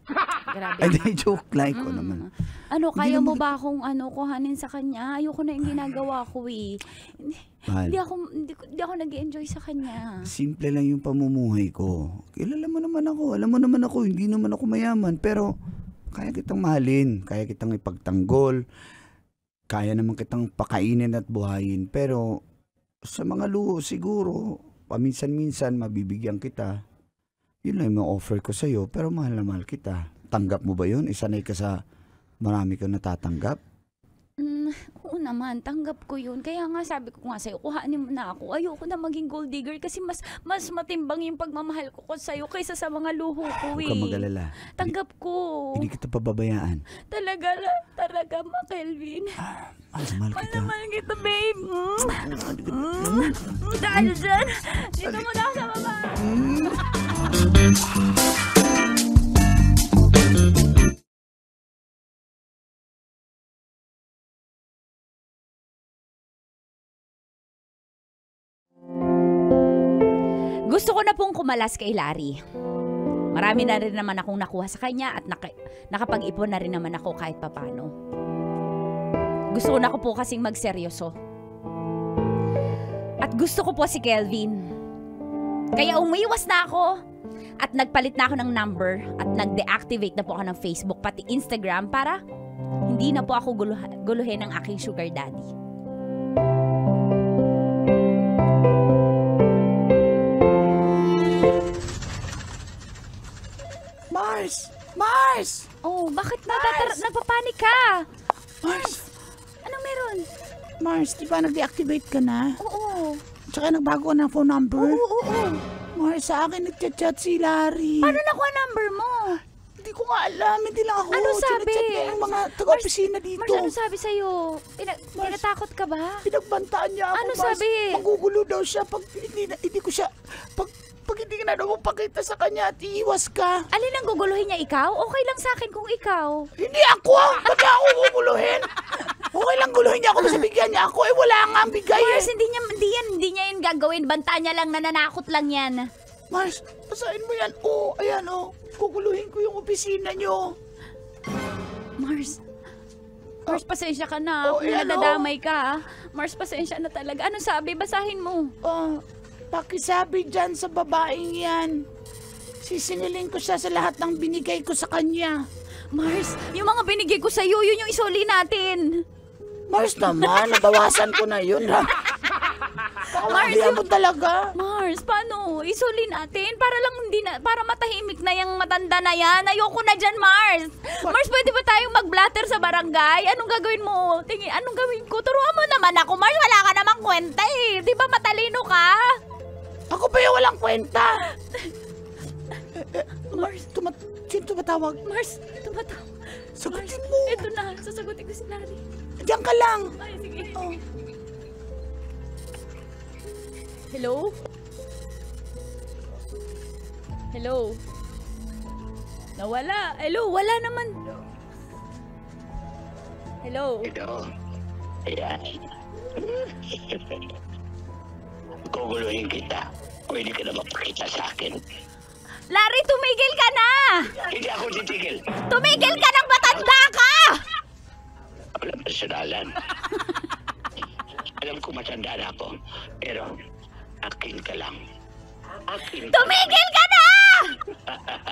Grabe. Ay, joke like ko naman. Kaya mo ba akong kuhanin sa kanya? Ayoko na yung ginagawa ko eh. Mahal. Hindi ako nag-enjoy sa kanya. Simple lang yung pamumuhay ko. Kilala mo naman ako. Alam mo naman ako, hindi naman ako mayaman. Pero kaya kitang mahalin. Kaya kitang ipagtanggol. Kaya naman kitang pakainin at buhayin. Pero sa mga luho siguro, paminsan-minsan mabibigyan kita. Yun lang yung offer ko sa'yo. Pero mahal na mahal kita. Tanggap mo ba yun? Isanay ka sa marami kang natatanggap? Oo naman, tanggap ko yun. Kaya nga sabi ko nga sa'yo, kuhanin mo na ako. Ayoko na maging gold digger kasi mas matimbang yung pagmamahal ko sa'yo kaysa sa mga luho ko eh. Huwag ka mag-alala. Tanggap ko. Hindi kita pababayaan. Talaga, Ma Kelvin. Mahal kita. Mahal kita, babe. Dahil dyan, dito mo na ako sa baba. Gusto ko na pong kumalas kay Larry. Marami na rin naman akong nakuha sa kanya at nakapag-ipon na rin naman ako kahit papano. Gusto ko na po kasing magseryoso. At gusto ko po si Kelvin. Kaya umiwas na ako at nagpalit na ako ng number at nag-deactivate na po ako ng Facebook pati Instagram para hindi na po ako guluhin ng aking sugar daddy. Mars! Oh, bakit nagpapanik ka? Mars! Anong meron? Mars, di ba nag-deactivate ka na? Oo. Tsaka nagbago ka ng phone number? Oo. Mars, sa akin nagchat-chat si Larry. Paano nakuha number mo? Hindi ko nga alam, hindi lang ako. Ano sabi? Chinachat niya yung mga taga-opisina dito. Mars, ano sabi sa'yo? Tinatakot ka ba? Pinagbantaan niya ako, Ano Mars. sabi? Magugulo daw siya pag hindi ko siya, pag hindi ka na daw pakita sa kanya at iiwas ka. Alin ang guguluhin niya, ikaw? Okay lang sa akin kung ikaw. Hindi ako! Ba't niya ako guguluhin? Okay lang guluhin niya ako kasi bigyan niya ako. Wala nga ang bigay Mars, hindi niya yun gagawin. Banta niya lang, nananakot lang yan. Mars, basahin mo yan. Oh, ayan oh. Guguluhin ko yung opisina niyo. Mars, pasensya ka na. Oh, Kung ayan, nadadamay ka. Mars, pasensya na talaga. Ano sabi? Basahin mo. Pakisabi dyan sa babaeng yan. Sisingilin ko siya sa lahat ng binigay ko sa kanya. Mars, yung mga binigay ko sa'yo, yun yung isuli natin. Mars naman, nabawasan ko na yun ha. Mars, mo talaga. Mars, paano? Isuli natin para matahimik na yung matanda na yan. Ayoko na dyan, Mars. Mars, pwede ba tayong mag-blatter sa barangay? Anong gagawin mo? Anong gawin ko? Turuan mo naman ako, Mars. Wala ka namang kwenta eh. Di ba matalino ka? Ako ba yung walang kwenta? Mars, sino tumatawag? Mars, tumatawag. Sagutin Mars, mo. Ito na, sasagutin ko si Larry. Diyan ka lang. Ay, sige. Hello? Hello? Nawala. Hello, wala naman. Hello? Ito. Ayan. Guguluhin kita. Pwede ka na magpakita sa akin. Larry, tumigil ka na! Hindi ako titigil. Tumigil ka ng matanda ka! Walang personalan. Alam ko matanda na ako. Pero, akin ka lang. Akin ka Tumigil ka na!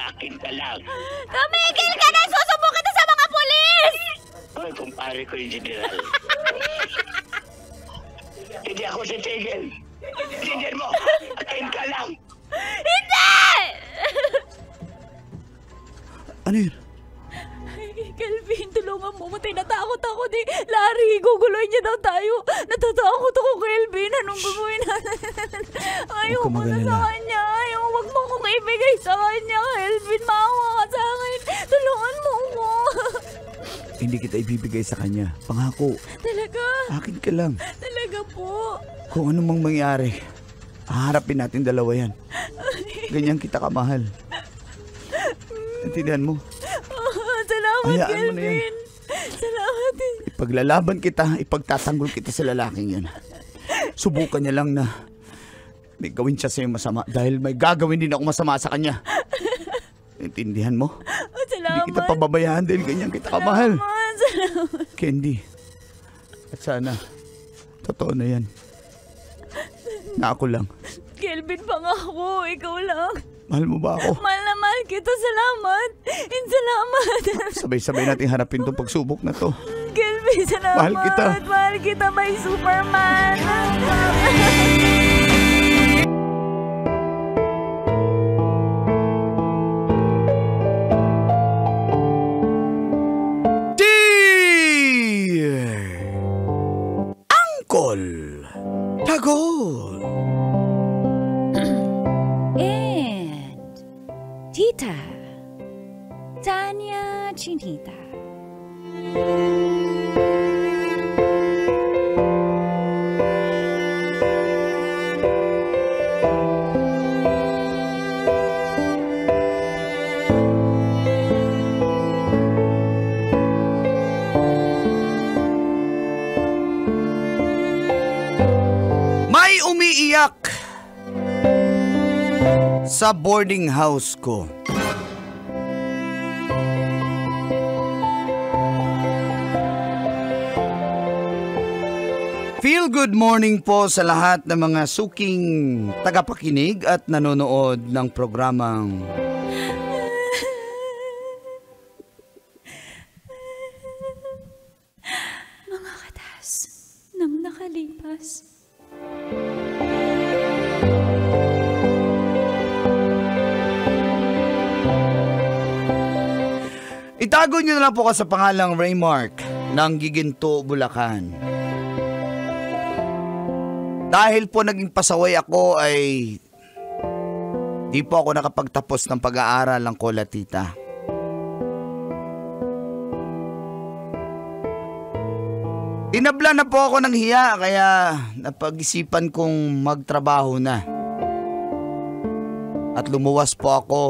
Akin ka lang. Tumigil ka na! Susumbong kita sa mga pulis! Ay, kumpare ko yung general. Hindi ako titigil. Tigil mo! Akin ka lang! Hindi! Ano yun? Ay, Kelvin, tulungan mo. Tinatakot ako ni Larry. Guguloy niya daw tayo. Natatakot ako, Kelvin. Anong gagawin natin? Ayaw mo na sa kanya. Ayaw, wag mo kong ibigay sa kanya, Kelvin. Maawa ka sa akin. Tulungan mo ako. Hindi kita ibibigay sa kanya. Pangako. Talaga? Akin ka lang. Talaga po. Kung ano mang mangyari, haharapin natin dalawa yan. Ganyan kita kamahal. Intindihan mo? Salamat, Hayaan mo na yan. Kelvin. Salamat. Ipaglalaban kita, ipagtatanggol kita sa lalaking yan. Subukan niya lang na may gawin siya sa'yo masama dahil may gagawin din ako masama sa kanya. Intindihan mo? Salamat. Hindi kita pababayaan dahil ganyan kita kamahal. Salamat. Candy. At sana, totoo na yan. Na ako lang. Kelvin, pangako. Ikaw lang. Mahal mo ba ako? Mahal na mahal kita. Salamat. Salamat. Sabay-sabay natin harapin tong pagsubok na to. Kelvin, salamat. Mahal kita. Mahal kita, may Superman. Dear Uncle Tagol. And Tita Tanya Chinita. May umiiyak sa boarding house ko. feel good morning po sa lahat ng mga suking tagapakinig at nanonood ng programang Mga katas ng nakalipas. Itago nyo na lang po ka sa pangalang Raymark ng Giginto, Bulacan. Dahil po naging pasaway ako ay di po ako nakapagtapos ng pag-aaral ng Kolatita. Tinabla na po ako ng hiya kaya napag-isipan kong magtrabaho na. At lumuwas po ako.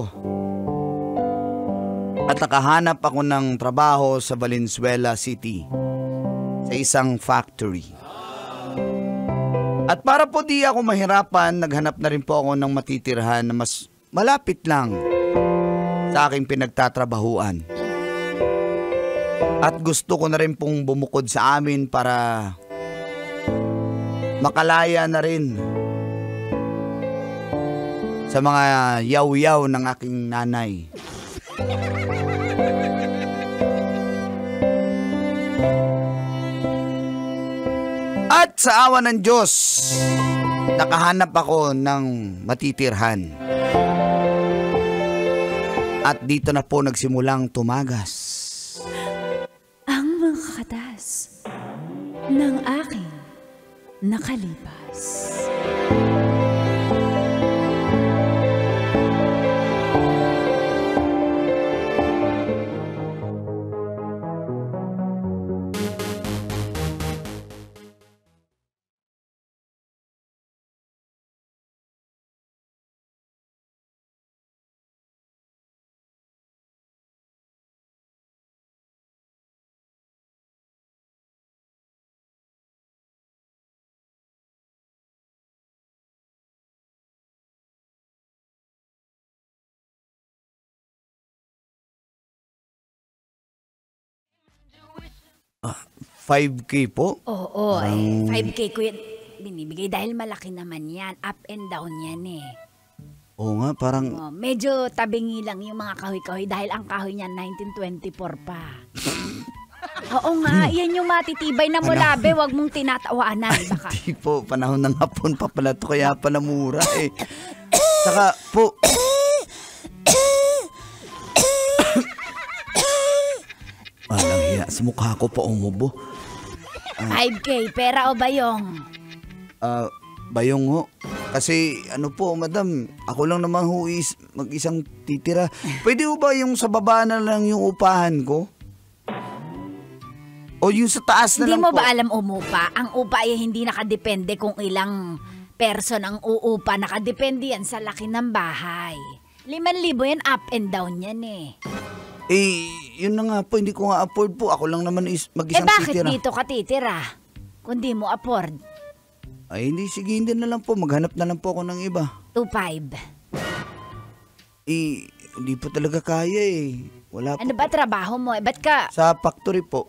At nakahanap ako ng trabaho sa Valenzuela City sa isang factory. At para po di ako mahirapan, naghanap na rin po ako ng matitirhan na mas malapit lang sa aking pinagtatrabahuan. At gusto ko na rin pong bumukod sa amin para makalaya na rin sa mga yaw-yaw ng aking nanay. At sa awa ng Diyos, nakahanap ako ng matitirhan. At dito na po nagsimulang tumagas Ang mga katas ng aking nakalipas. Ah, 5K po? Oo, 5K ko yan binibigay dahil malaki naman yan. Up and down yan eh. Oo nga, parang Oh, medyo tabingi lang yung mga kahoy-kahoy dahil ang kahoy niya 1924 pa. Oo nga, yan yung matitibay na mulabe. Huwag mong tinatawanan. Baka. di po, panahon ng hapon pa pala to, kaya pala mura eh. Saka po, walang hiya, sa mukha ko pa umubo. 5K, pera o bayong? Bayong ho. Kasi ano po, madam, ako lang naman ho mag-isang titira. Pwede ho ba yung sa baba na lang yung upahan ko? O yung sa taas na Hindi lang mo po? ba alam umupa? Ang upa ay hindi nakadepende kung ilang person ang uupa. Nakadepende yan sa laki ng bahay. 5,000 yan, up and down yan eh. Eh, yun na nga po, hindi ko nga afford po. Ako lang naman mag-isang Bakit titira. dito ka titira? Kung di mo afford. Ay, sige, hindi na lang po. Maghanap na lang po ako ng iba. 2,500. Eh, hindi po talaga kaya eh. Wala po. Ano ba trabaho mo? Ba't ka? Sa factory po.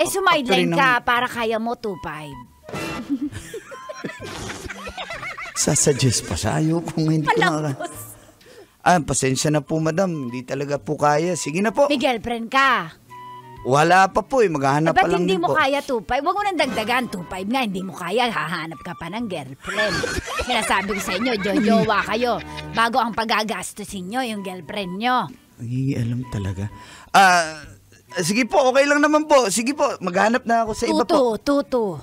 Sumideline factory ka para kaya mo 2,500. Sasuggest pa sa'yo kung hindi ko na... pasensya na po, madam. Hindi talaga po kaya. Sige na po. May girlfriend ka. Wala pa po eh. Maghahanap pa Ba't lang hindi din mo po. kaya 2,500? Huwag mo nang dagdagan 2,500 nga. Hindi mo kaya, hahanap ka pa ng girlfriend. Sinasabi ko sa inyo, jojowa kayo. Bago ang pagagastusin nyo, yung girlfriend nyo. Ay, alam talaga. Sige po, okay lang naman po. Sige po, maghanap na ako sa iba po. Tuto.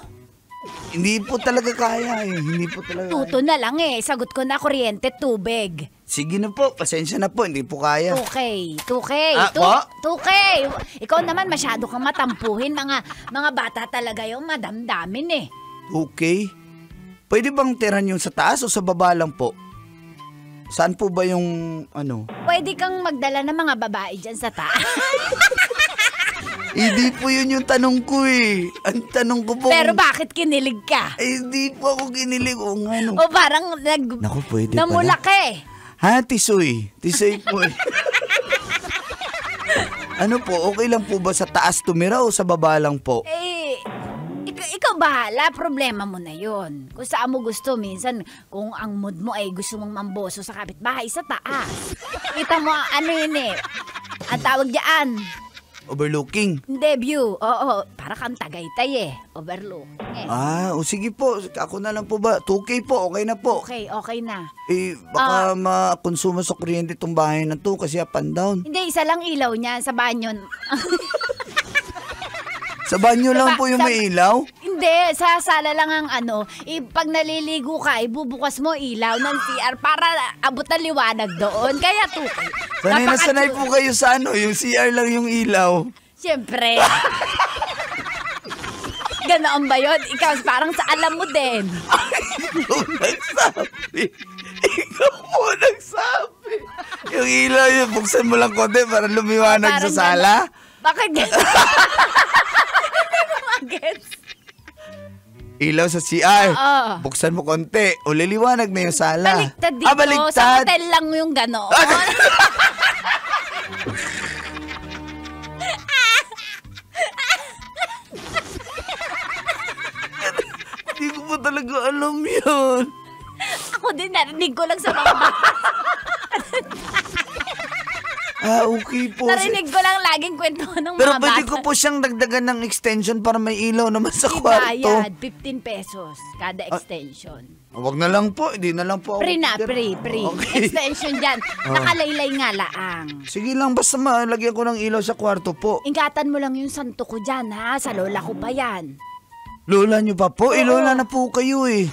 Hindi po talaga kaya eh. Hindi po talaga Tuto na lang eh. Sagot ko na kuryente, tubig. Sige na po, pasensya na po. Hindi po kaya. 2K. Po? 2K. Ikaw naman masyado kang matampuhin. Mga bata talaga yung madamdamin eh. Okay. Pwede bang tiran yung sa taas o sa baba lang po? Saan po ba yung ano? Pwede kang magdala ng mga babae dyan sa taas. Hindi po yun yung tanong ko eh. Ang tanong ko po... Pero bakit kinilig ka? Hindi po ako kinilig. O nga no. O parang Naku, pwede namula pala. ka eh. Ha, tisoy? Tisoy po eh. Ano po, okay lang po ba sa taas tumira o sa baba lang po? Ikaw ikaw bahala, problema mo na yon. Kung saan mo gusto, minsan, kung ang mood mo ay gusto mong mamboso sa kapitbahay sa taas. Kita mo, ano yun eh, ang tawag diyan, Overlooking. hindi, view. Oo, para kang Tagaytay eh, overlook. Eh. O sige po. Ako na lang po ba? 2K po, okay na po. Okay na. Baka makonsumo sa kuryente itong bahay na to kasi up and down. Hindi, isa lang ilaw niya sa banyo. Sa banyo lang po yung may ilaw? Hindi, sa sala lang ang pag naliligo ka, ibubukas mo ilaw ng CR para abot ang liwanag doon. Kaya Sanay na sanay po kayo sa yung CR lang yung ilaw. Siyempre. Ganoon ba yun? Ikaw parang sa alam mo din. Ikaw nagsabi. Ikaw mo nagsabi. Yung ilaw yun, buksan mo lang konti para lumiwanag sa sala. Bakit gano'n? Hindi mo magets. Ilaw sa CR. Oo. Buksan mo konti. O liliwanag na yung sala. Baliktad dito. Baliktad. Sa hotel lang yung gano'n. Hindi ko pa talaga alam yun. Ako din, narinig ko lang sa mga bata. Okay po. Narinig ko lang laging kwento ng mga Pero bata. pwede ko po siyang dagdagan ng extension para may ilaw naman sa kwarto. Bayad, 15 pesos kada extension. Wag na lang po, hindi na lang po ako. Free na, free. Okay. Extension dyan. Nakalaylay nga laang. Sige lang, basta malagyan ko ng ilaw sa kwarto po. Ingatan mo lang yung santo ko dyan, ha? Sa lola ko pa yan. Lola nyo pa po? Lola na po kayo eh.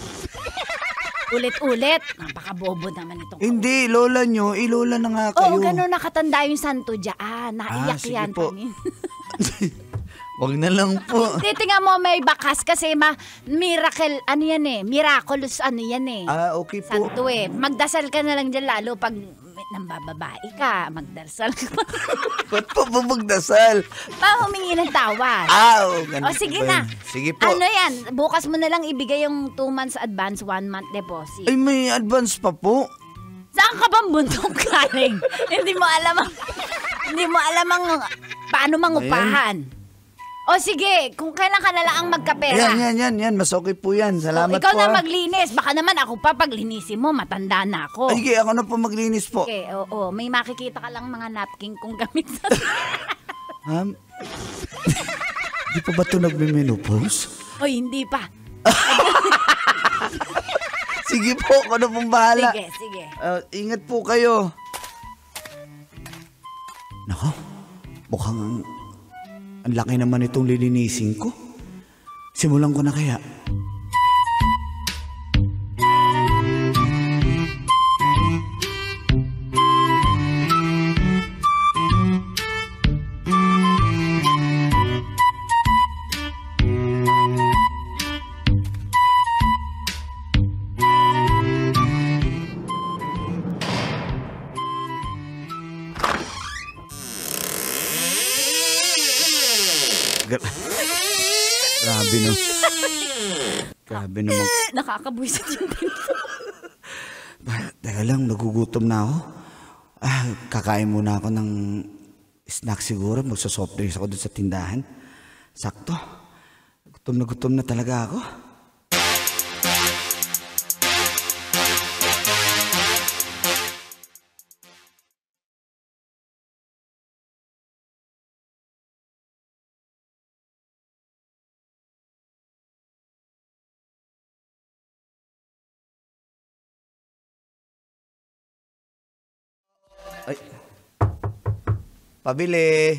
Ulit-ulit. Napakabobo naman itong Hindi, lola nyo, lola na nga kayo. Oo, gano'n nakatanda yung santo dyan. Naiyak sige yan. po. Panin. Wag na lang po. Titinga mo may bakas kasi miracle, miraculous yan eh. Okay po. Santo eh. Magdasal ka na lang dyan lalo pag nambababae ka. Magdasal ka. Ba't po ba magdasal? Humingi ng tawad. Ganun O sige ba na. yun? Sige po. Ano yan? Bukas mo na lang ibigay yung 2 months advance, 1 month deposit. Ay, may advance pa po. Saan ka bang bundok galing? Hindi mo alam ang paano mangupahan. O sige, kung kailan ka na lang ang magkapera. Yan. Mas okay po yan. Salamat ikaw po. na maglinis. Baka naman ako pa pag linisin mo, matanda na ako. Ay, sige, ako na po maglinis po. Okay, oo. May makikita ka lang mga napkin kung gamit sa... Di pa ba ito nagme-menopause? Oy, hindi pa. Sige po, ako na pong bahala. Sige. Ingat po kayo. Nako, mukhang ang laki naman itong lilinisin ko. Simulan ko na kaya. Grabe naman. Nakakabwisit yung pinto. Teka lang, nagugutom na ako. Kakain muna ako ng snack siguro. Magsasoft drinks ako doon sa tindahan. Sakto. Gutom na talaga ako. Ay. Pabili.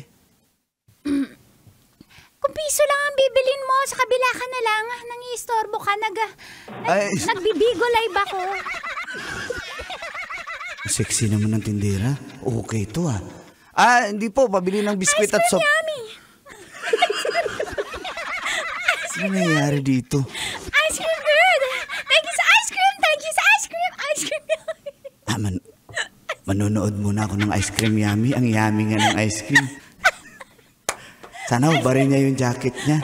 Kung piso lang ang bibilin mo, sa kabila ka na lang. Nangiistorbo ka, nagbibigolay ba ko? Sexy naman ng tindera. Okay to ah. Hindi po. Pabili ng biskwit at soft. Yummy! Ano nangyayari dito? Ice cream good! Thank you sa ice cream! Thank you sa ice cream! Ice cream! Manonood muna ako ng ice cream yummy. Ang yummy nga ng ice cream. Sana ubarin niya yung jacket niya.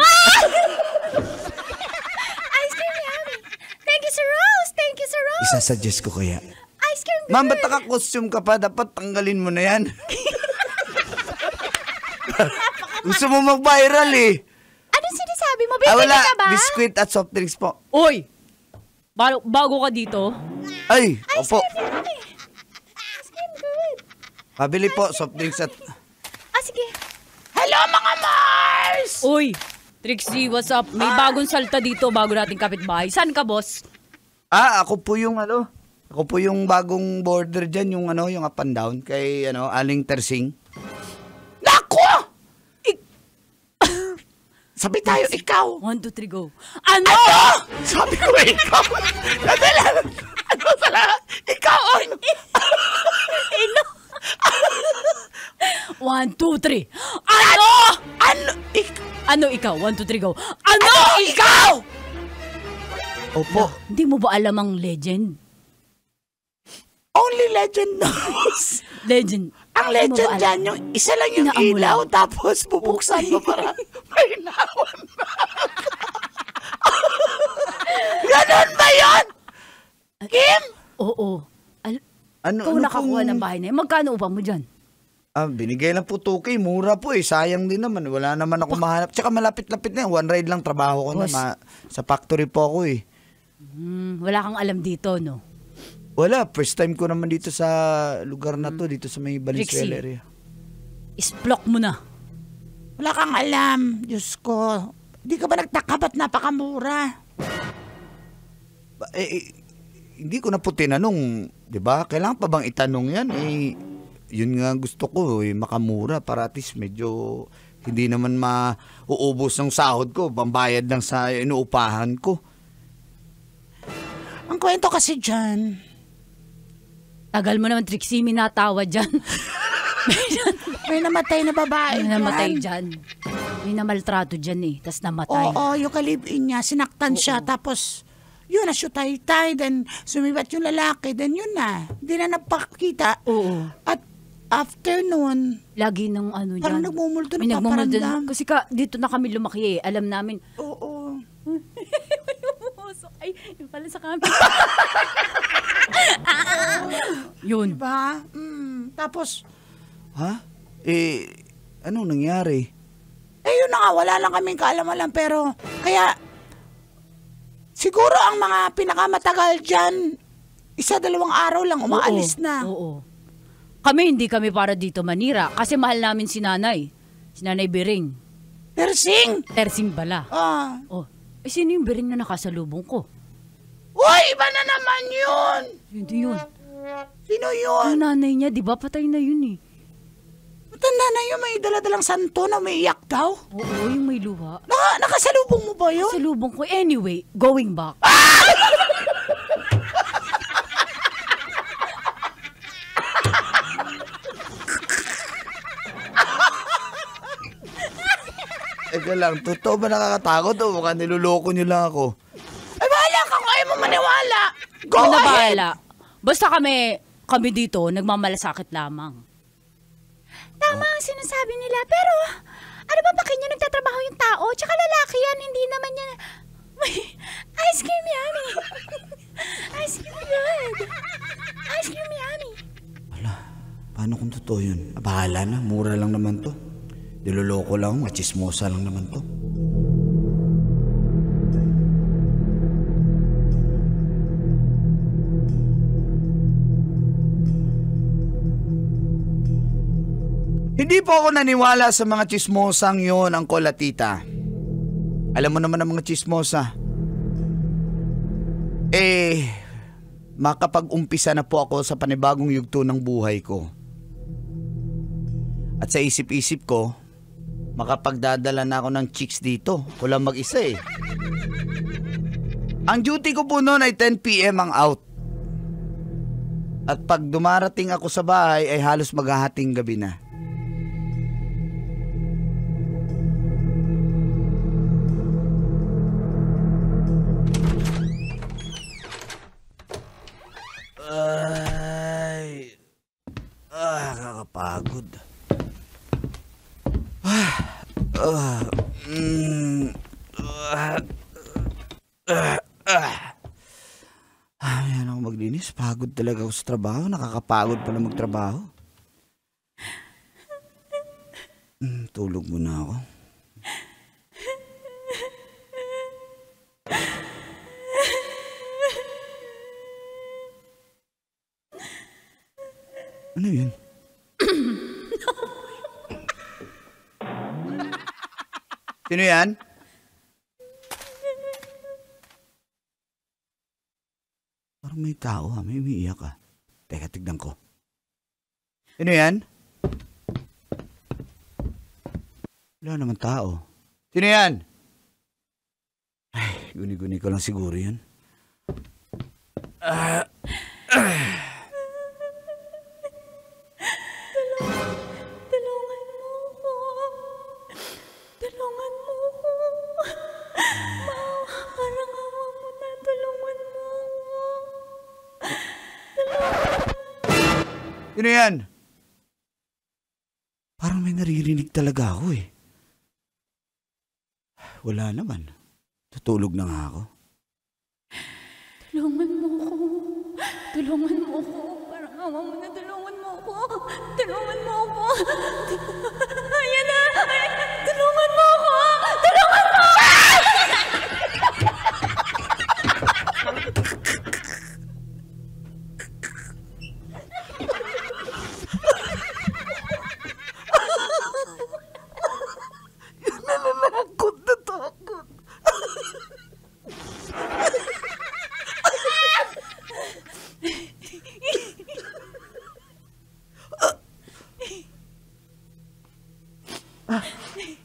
Ice cream yummy! Thank you sa Rose! Thank you sa Rose! Isasuggest ko kaya. Ice cream good! Ma'am, ba't naka-costume ka pa? Dapat tanggalin mo na yan. Gusto mo mag-viral eh. Anong sinasabi mo? Wala, ka ba? biskwit at soft drinks po. Oy! Bago ka dito? Ay, opo. Pabili po, soft drinks at... Sige. Hello mga Mars! Uy! Trixie, what's up? May bagong salta dito bago nating kapitbahay. Saan ka, boss? Ako po yung Ako po yung bagong border dyan, yung yung up and down kay Aling Tersing. Nako! Sabi tayo, ikaw. 1, 2, 3, go. Ano? Sabi ko, ikaw. Nadala. Ano talaga? Ikaw, oy. 1, 2, 3. Ano? Ano ikaw? 1, 2, 3, go. Ano? Ikaw! Opo. Hindi mo ba alam ang legend? Only legend knows. Legend. Ang legend dyan, yung isa lang yung Inaamulan. ilaw, tapos bubuksan mo para may nawan na. Ganon ba yun? Kim? Oo. Ano Ikaw nakakuha ng bahay na yun. Magkano upa mo dyan? Binigay lang po 2K. Mura po sayang din naman. Wala naman ako mahanap. Tsaka malapit-lapit na yan. One ride lang trabaho ko Boss. na. Sa factory po ako Wala kang alam dito, no? Wala. First time ko naman dito sa lugar na to. Dito sa may Valenzuela Trixie. area. Isplok mo na. Wala kang alam. Diyos ko. Di ka ba nagtaka ba't napakamura? Hindi ko na po tinanong. Diba? Kailangan pa bang itanong yan? Yun nga gusto ko. Makamura para at least medyo hindi naman mauubos ng sahod ko. Pambayad lang sa inuupahan ko. Ang kwento kasi dyan, Tagal mo naman, Trixie, minatawa dyan. may namatay na babae May namatay dyan. May namaltrato dyan tas namatay. Oo, yung kalibin niya, sinaktan siya, tapos yun na siya tay-tay, then sumibat yung lalaki, then yun na. Hindi na napakita. Oo. At after nun, Lagi nung ano dyan. parang nagmumulto, May nagmumulto. nagpaparamdam. Kasi dito na kami lumaki Alam namin. Oo. Ay, yun pala sa kami. Yun. Diba? Tapos, Ha? Anong nangyari? yun na nga, wala lang kaming kaalaman, pero, kaya, siguro ang mga pinakamatagal dyan, 1-2 araw lang, umaalis na. Oo. Hindi kami para dito manira kasi mahal namin si Nanay. Si Nanay Bering. Tersing! Tersing bala. Ah. Sino yung Bering na nakasalubong ko? Uy, iba na naman yun! Hindi yun. Sino yun? Ang nanay niya, di ba? Patay na yun Matanda na yun, may daladalang santo na may iyak daw. Oo, yung may luha. Nakasalubong mo ba yun? Salubong ko. Anyway, going back. Teka lang, totoo ba nakakatakot o mukhang niluloko nyo lang ako? Ay, bahala ka kung ayaw mo maniwala. Go Ako na ahead. bahala. Basta kami dito, nagmamalasakit lamang. Tama ang sinasabi nila, pero ano ba bakit niya nagtatrabaho yung tao? Tsaka lalaki yan, hindi naman yan. May ice cream yummy. Ice cream good. Ice cream yummy. Paano kung totoo yun? Bahala na, mura lang naman to. Niloloko lang, machismosa lang naman to. Hindi po ako naniwala sa mga chismosang yon, Angkol at Tita. Alam mo naman ang mga chismosa. Makapag-umpisa na po ako sa panibagong yugto ng buhay ko. At sa isip-isip ko, makapagdadala na ako ng chicks dito. Wala mag-isa Ang duty ko po noon ay 10 PM ang out. At pag dumarating ako sa bahay ay halos maghahating gabi na. Kakapagod. Ayan ako maglinis. Pagod talaga ako sa trabaho. Nakakapagod pala magtrabaho. Tulog muna ako. Ano yun? Sino yan? Parang may tao ha, may umiiyak ha. Teka, tignan ko. Sino yan? Wala naman tao. Sino yan? Ay, guni-guni ko lang siguro yan. Tulungan mo ako. Tulungan mo ako. Parang awa mo na. Tulungan mo ako. Sino yan? Parang may naririnig talaga ako eh. Wala naman. Tutulog na nga ako. Tulungan mo ako. Tulungan mo ako. Parang awa mo na. Tulungan mo ako. Tulungan mo ako. Ayan na. Tulungan mo ako. Tulungan mo ako. Nananakot na takot.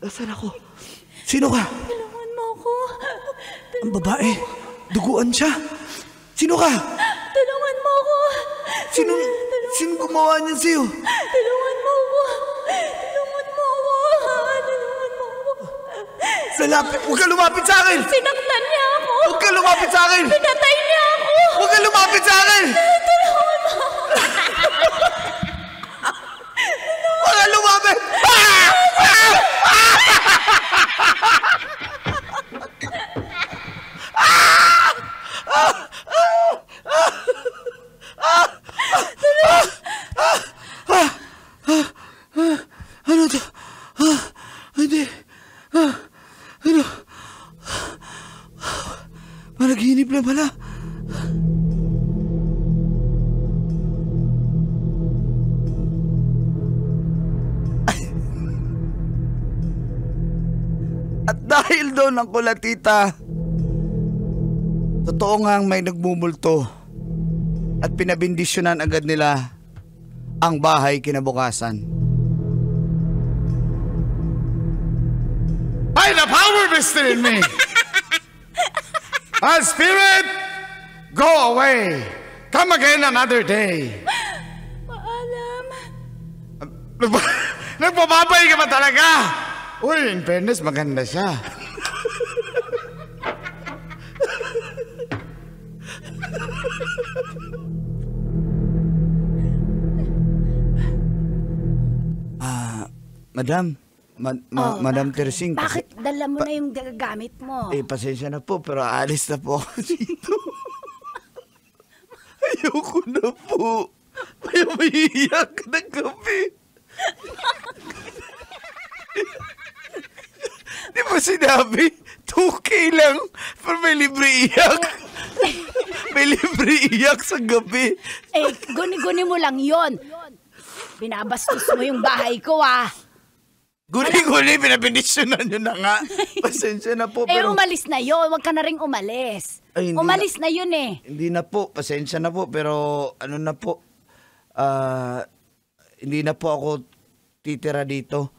Nasaan ako? Sino ka? Tulungan mo ako. Ang babae. Duguan siya. Sino ka? Tulungan mo ako. Sino gumawa niyan sa'yo? Tulungan mo ako. Tulungan mo ako. Tulungan mo ako. Salapit! Huwag ka lumapit sa akin! Sinaktan niya ako. Huwag ka lumapit sa akin! Pinatay niya ako. Huwag ka lumapit sa akin! Tulungan mo ako. Huwag ka lumapit! Ano to? Hindi. Ano? Managinip lang pala. At dahil doon ang kulatita, totoo ngang may nagmumulto at pinabindisyonan agad nila ang bahay kinabukasan. By the power vested in me, spirit, go away. Come again another day. Paalam. Nagpapabay ka ba talaga? Uy, in fairness, maganda siya. Madam, Madam Teresing. Bakit dala mo na yung gagamit mo? Pasensya na po, pero aalis na po ako dito. Ayoko na po. May umiiyak ng gabi. Di ba sinabi? 2K lang, pero may libre iyak. May libre iyak sa gabi. Guni-guni mo lang yon. Binabastos mo yung bahay ko, ah. Guni-guni, pinabindisyonan nyo na nga. Pasensya na po, pero... umalis na yon. Huwag ka na rin umalis. Ay, hindi umalis na yun eh. Hindi na po, pasensya na po, pero ano na po, hindi na po ako titira dito.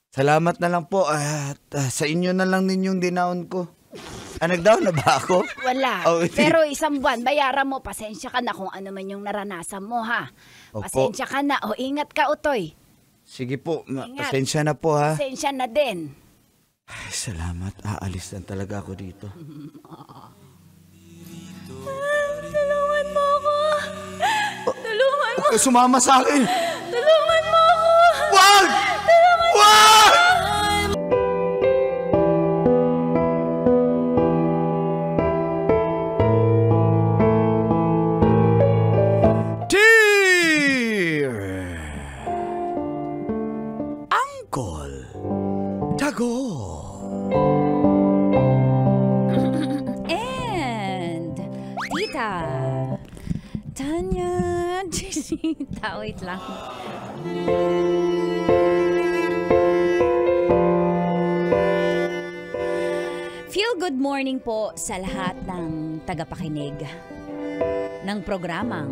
Salamat na lang po at sa inyo na lang ninyong dinaon ko. Nag-down na ba ako? Wala. Oh, Pero isang buwan, bayaran mo. Pasensya ka na kung ano man yung naranasan mo, ha? Opo. Pasensya ka na. Ingat ka, Utoy. Sige po, Ingat. pasensya na po ha. Pasensya na din. Ay, salamat, aalis lang talaga ako dito. Tulungan mo ako. Tulungan mo. Sumama sa akin! Tulungan mo ako. Wag! Wag! Dear Uncle Dago. And Tita Tanya, wait lang. Feel good morning po sa lahat ng tagapakinig ng programang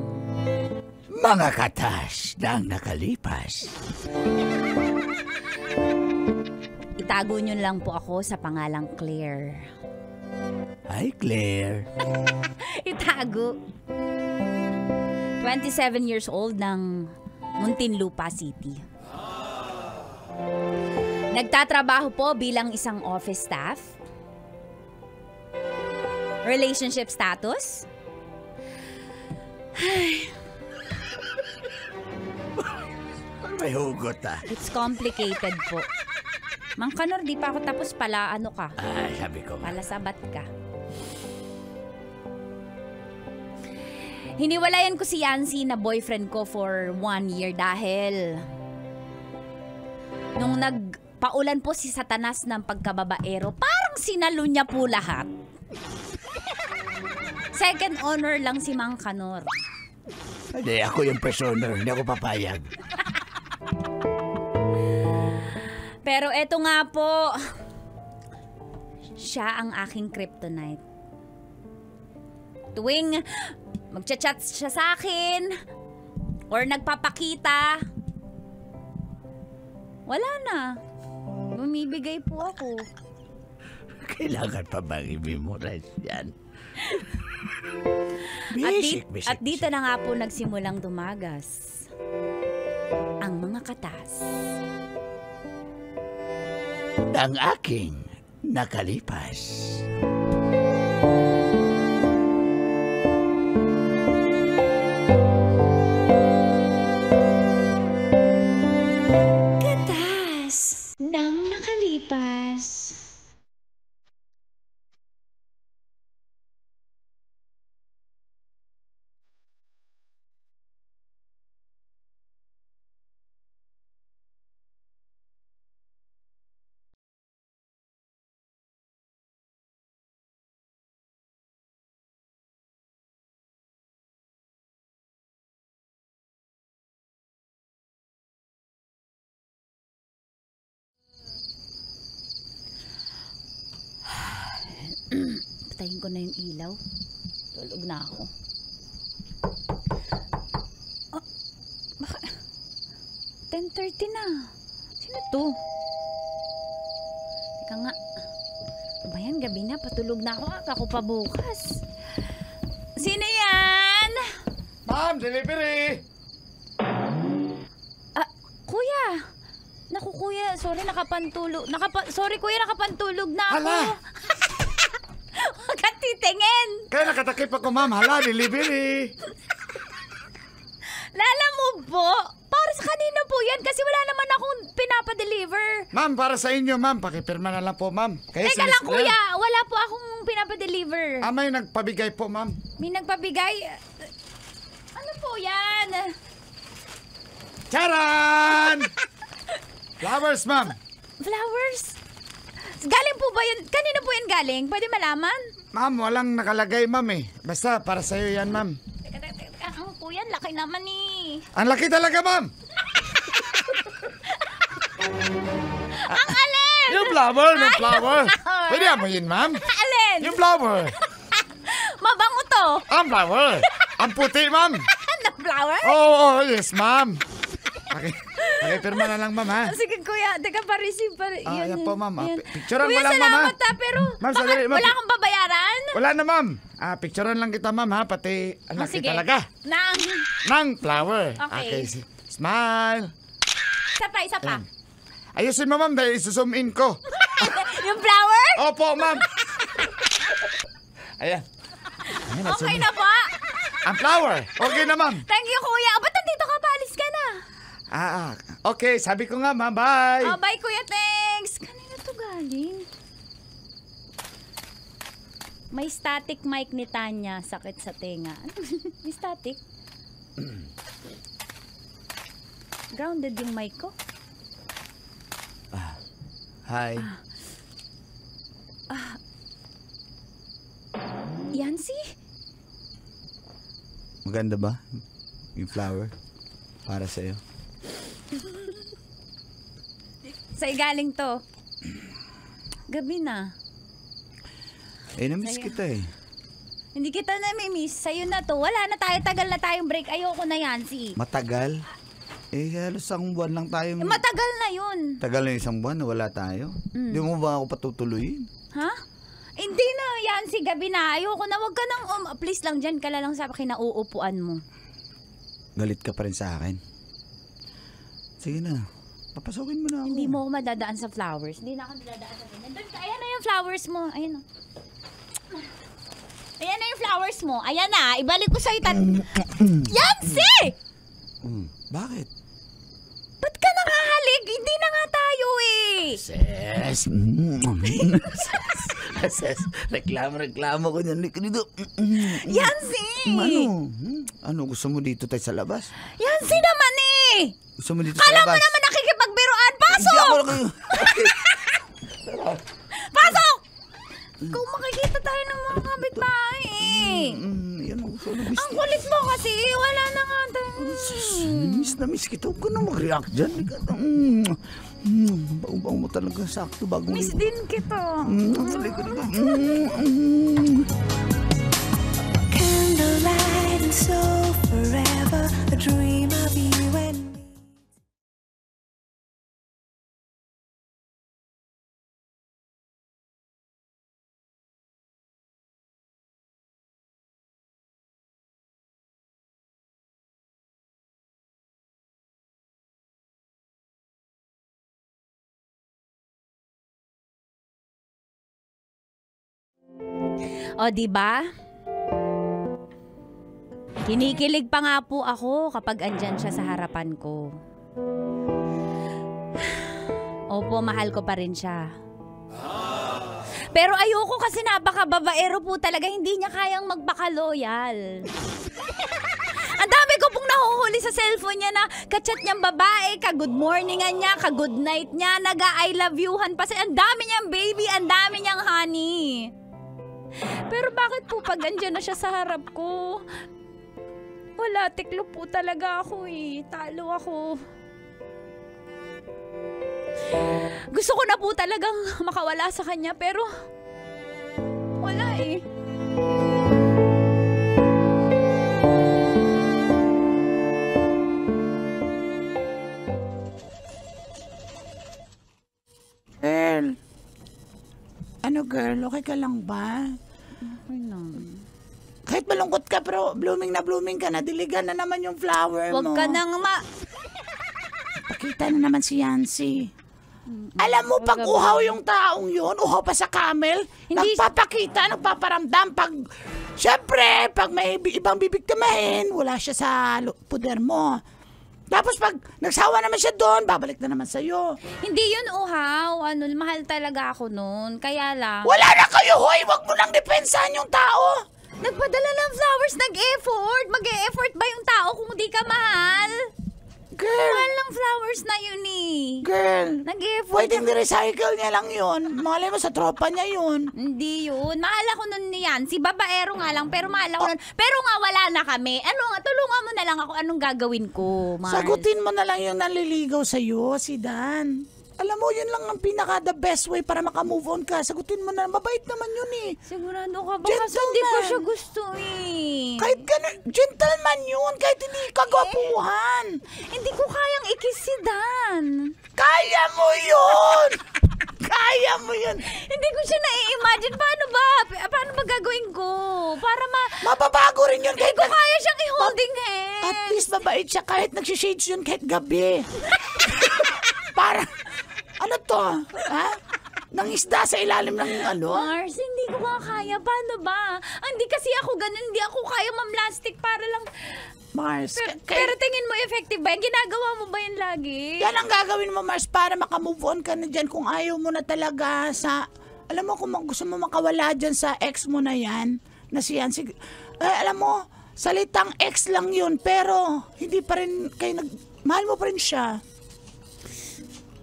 Mga katas ng nakalipas. itago nyo lang po ako sa pangalang Claire. Hi, Claire. Itago. 27 years old ng Muntinlupa City. Nagtatrabaho po bilang isang office staff. Relationship status? May hugot It's complicated po. Mang Kanor, di pa ako tapos pala ano ka? Sabi ko nga. Pala sabat ka. Hiniwalayan ko si Yancy na boyfriend ko for 1 year dahil nung nagpaulan po si Satanas ng pagkababaero, parang sinalo niya po lahat. Second honor lang si Mang Kanor. Hindi, ako yung prisoner. Hindi ako papayag. Pero eto nga po, siya ang aking kryptonite. Tuwing magchat-chat siya sa akin or nagpapakita, wala na. Bumibigay po ako. Kailangan pa bang i-memorize yan? At dito na nga po nagsimulang tumagas ang mga katas Ang aking nakalipas. Katas ng nakalipas. Patayin ko na yung ilaw. Tulog na ako. Oh, baka 10:30 na. Sino to? Teka nga. Ano ba yan? Gabi na. Patulog na ako. Ako pa bukas. Sino yan? Ma'am, delivery! Kuya. Naku, kuya. Sorry, nakapantulog. Sorry, kuya. Nakapantulog na ako. Hala! Huwag kang titingin. Kaya nakatakip ako, ma'am. Hala, delivery! Lala mo po? Para sa kanina po yan kasi wala naman akong pinapadeliver. Ma'am, para sa inyo, ma'am. Pakipirma na lang po, ma'am. Kaya Teka lang, kuya. Wala po akong pinapadeliver. May nagpabigay po, ma'am. May nagpabigay. Ano po yan? Charan! Flowers, ma'am. Flowers? Galing po ba yun? Kanino po yan galing? Pwede malaman? Ma'am, walang nakalagay, ma'am eh. Basta, para sa'yo yan, ma'am. Teka, ang po yan, laki naman eh. Ang laki talaga, ma'am! Ang alin! Yung flower, yung flower. Pwede amoyin, ma'am. Alin? Yung flower. Mabango to. Ang flower. Ang puti, ma'am. Na flower? Oo, yes, ma'am. Pakipirma na lang, ma'am, ha? Sige, kuya. Teka, pa-receive pa. Yan po, ma'am. Yan. Picturean Kuya, mo lang, ma'am, ha? salamat pero Ma'am, sandali, ma'am. wala kang babayaran? Wala na, ma'am. Picturean lang kita, ma'am, ha? Pati ang laki Sige. talaga. Nang flower. Okay. Smile. Isa pa. Ayan. Ayusin mo, ma'am, dahil isuzoom in ko. Yung flower? Opo, ma'am. Ayan. Okay na ba? Ang flower. Okay na, ma'am. Thank you, kuya. Ba't nandito ka? Paalis ka na. Okay, sabi ko nga, ma'am. Bye. Oh, bye, kuya. Thanks. Kanina to galing? May static mic ni Tanya. Sakit sa tenga. May static? Grounded yung mic ko. Hi. Yancy? Maganda ba? Yung flower? Para sa'yo. Sa'yo galing to. Gabi na. Na-miss kita eh. Hindi kita nami-miss. Sa'yo na to. Wala na tayo. Tagal na tayong break. Ayoko na yan, Matagal? Halos isang buwan lang tayo. Matagal na yun. Tagal na isang buwan na wala tayo? Hindi mo ba ako patutuloyin? Ha? Hindi na yan, gabi na. Ayoko na. Wag ka nang, please lang dyan ka lang sa kinauupuan mo. Galit ka pa rin sa akin. Sige na. Papasokin mo na ako. Hindi mo ako madadaan sa flowers. Hindi na ako madadaan sa ganyan. Ayan na yung flowers mo. Ayan na. Ayan na yung flowers mo. Ayan na. Ibalik ko sa'yo. Yancy! Bakit? Ba't ka nakahalik? Hindi na nga tayo eh. Ses. Reklamo ko niyan. Dito. Yancy! Ano? Gusto mo dito tayo sa labas? Yancy naman eh! Gusto mo dito sa Kala labas? mo naman nakikipagbiruan. Pasok! Hindi ako lang. Pasok! Ikaw makikita tayo ng mga kapitbahay eh. Yan ang gusto na miss. Ang kulit mo kasi. Wala na nga tayo. Miss na miss kita. Huwag ka na mag-react dyan. Bago mo talaga sakto bago. Miss din kita. Candlelight and so forever, a dream of you and me. O, diba? Kinikilig pa nga po ako kapag andyan siya sa harapan ko. Opo, mahal ko pa rin siya. Pero ayoko kasi napaka-babaero po talaga. Hindi niya kayang magpaka-loyal. Ang dami ko pong nahuhuli sa cellphone niya na kachat niyang babae, ka-good morningan niya, ka-good night niya, naga-I love youhan pa siya. Ang dami niyang baby, ang dami niyang honey. Pero bakit po pag andyan na siya sa harap ko? Wala, tiklo po talaga ako eh. Talo ako. Gusto ko na po talagang makawala sa kanya pero wala eh. Girl. Ano girl, okay ka lang ba? Okay lang. Kahit malungkot ka pero blooming ka na, diligan na naman yung flower mo. Huwag ka nang Pakita na naman si Yancy. Alam mo, pag uhaw yung taong yun, uhaw pa sa camel, nagpapakita, nagpaparamdam. Siyempre, pag may ibang bibigtamahin, wala siya sa puder mo. Tapos pag nagsawa naman siya doon, babalik na naman sa'yo. Hindi yun uhaw. Mahal talaga ako noon. Kaya lang. Wala na kayo, hoy! Wag mo nang depensahan yung tao. Nagpadala ng flowers, nag-effort. Mag-e-effort ba yung tao kung di ka mahal? Girl. Mahal ng flowers na yun eh. Girl. Nag-effort. Pwedeng ni-recycle niya lang yun. Malay mo sa tropa niya yun. Hindi yun. Mahal ako nun niyan. Si babaero nga lang, pero mahal ako nun. Pero nga wala na kami. Tulungan mo na lang ako anong gagawin ko, Mars. Sagutin mo na lang yung nanliligaw sa'yo, si Dan. Alam mo, yun lang ang pinaka-the best way para makamove on ka. Sagutin mo na, mabait naman yun eh. Sigurado ka ba? Kasi hindi ko siya gusto eh. Kahit gano'n, gentleman yun, kahit hindi kagwapuhan. Hindi ko kayang ikis si Dan. Kaya mo yun! Kaya mo yun! Hindi ko siya na-imagine. Paano ba? Paano ba gagawin ko? Para mababago rin yun. Hindi ko kaya siyang i-holding hands. At least mabait siya kahit nagsishades yun kahit gabi. Para, ano to? Ha? Nang isda sa ilalim ng ano? Mars, hindi ko kaya. Paano ba? Hindi kasi ako ganun. Hindi ako kaya mamlastic para lang. Mars. Pero tingin mo effective ba? Ginagawa mo ba yun lagi? Yan ang gagawin mo, Mars, para makamove on ka na dyan kung ayaw mo na talaga sa... Alam mo, kung gusto mo makawala dyan sa ex mo na yan, na si Yancy, alam mo, salitang ex lang yun, pero hindi pa rin kayo mahal mo pa rin siya.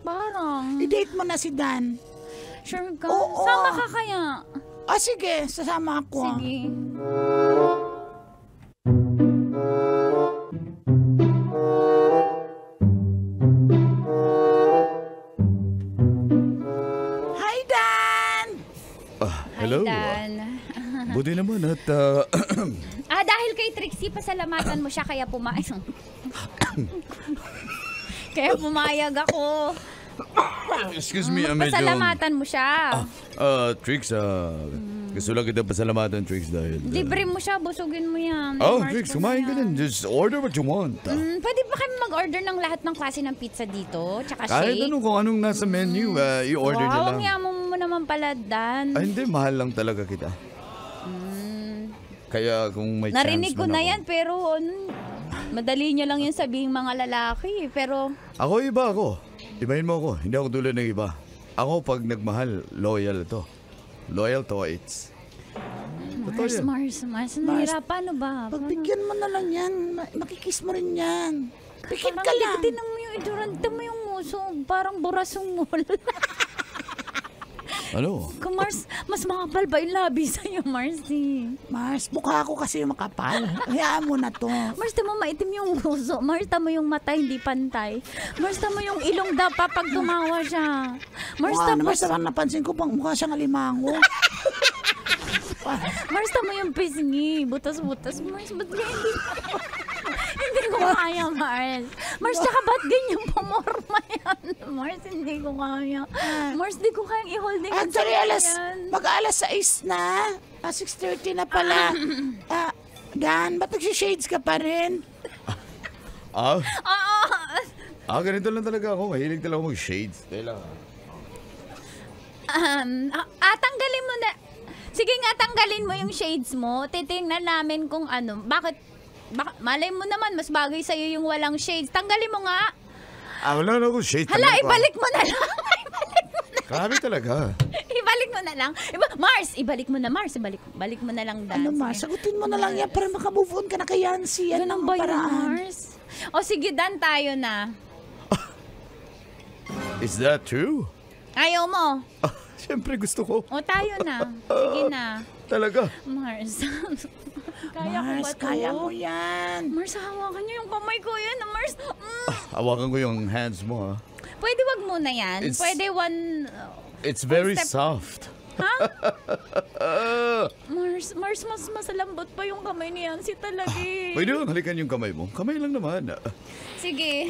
Parang... I-date mo na si Dan. Sure ka? Oo. Sama ka kaya? Sige, sasama ako. Sige. Dahil kay Trixie, pasalamatan mo siya kaya pumayag. Kaya pumayag ako. Excuse me, medyo... Pasalamatan mo siya. Trix, gusto lang kita pasalamatan, Trix, dahil... Libre mo siya, busugin mo yan. Oh, Mars Trix, mo kumain ka yan. din. Just order what you want. Pwede ba kami mag-order ng lahat ng klase ng pizza dito? Tsaka Kahit shake? kung anong nasa menu, i-order niya Wow, lang. ang yaman mo naman pala, Dan. Ay, hindi. Mahal lang talaga kita. Kaya kung may Narinig chance ko man na ako. yan, pero madali niya lang yan sabihin mga lalaki. Pero, Ako iba ako. Ibahin mo ako. Hindi ako tulad ng iba. Ako pag nagmahal, loyal to. Loyal to it's. Totoo yan. Mars, nahirapan ano ba? Pagbigyan mo na lang yan. Makikiss mo rin yan. Pikit ka Parang lang. tinan mo yung idurante mo yung muso. Parang burasong mul. Ano? Kung Mars, mas makapal ba yung labi sa'yo, Mars? Mars, mukha ko kasi yung makapal. Hayaan mo na to. Mars, tamo maitim yung puso. Mars, tamo yung mata hindi pantay. Mars, tamo yung ilong dapa pag tumawa siya. Mars, Mukha tamo... naman sa napansin ko pang mukha siyang alimango. Mars, tamo yung pisngi. Butas-butas. Mars, ba't hindi... Hindi ko kaya, Mars. Mars, tsaka ba't ganyan pumorma yan? Mars, hindi ko kaya. Mars, di ko kayang i-hold yung Actually, yan. mag-alas 6 na. 6:30 na pala. Dan, ba't nagsishades ka pa rin? Ganito lang talaga ako. Mahilig talaga ako mag-shades. Tanggalin mo na. Sige nga, tanggalin mo yung shades mo. Titingnan namin kung ano. Bakit malay mo naman, mas bagay sa'yo yung walang shades. Tanggalin mo nga. Wala na akong shades. Hala, ibalik mo na lang. Grabe talaga. Ibalik mo na lang. Mars, ibalik mo na, Mars. Ibalik mo na lang, Dan. Ano, Mars? Sagutin mo na lang yan para makamove on ka na kay Yancy. Yan ang Ganun ba yun, paraan. Mars? O sige, Dan, tayo na. Is that true? Ayaw mo. Siyempre gusto ko. O tayo na. Sige na. Talaga. Mars. Kaya ko ba Mars, to? kaya mo yan. Mars, hawakan niyo yung kamay ko yan. Mars. Hawakan ko yung hands mo, ha? Pwede wag muna yan. Pwede one... It's very step. soft. Ha? Mars, mas masalambot pa yung kamay ni Yancy talaga eh. Pwede lang halikan yung kamay mo. Kamay lang naman. Sige.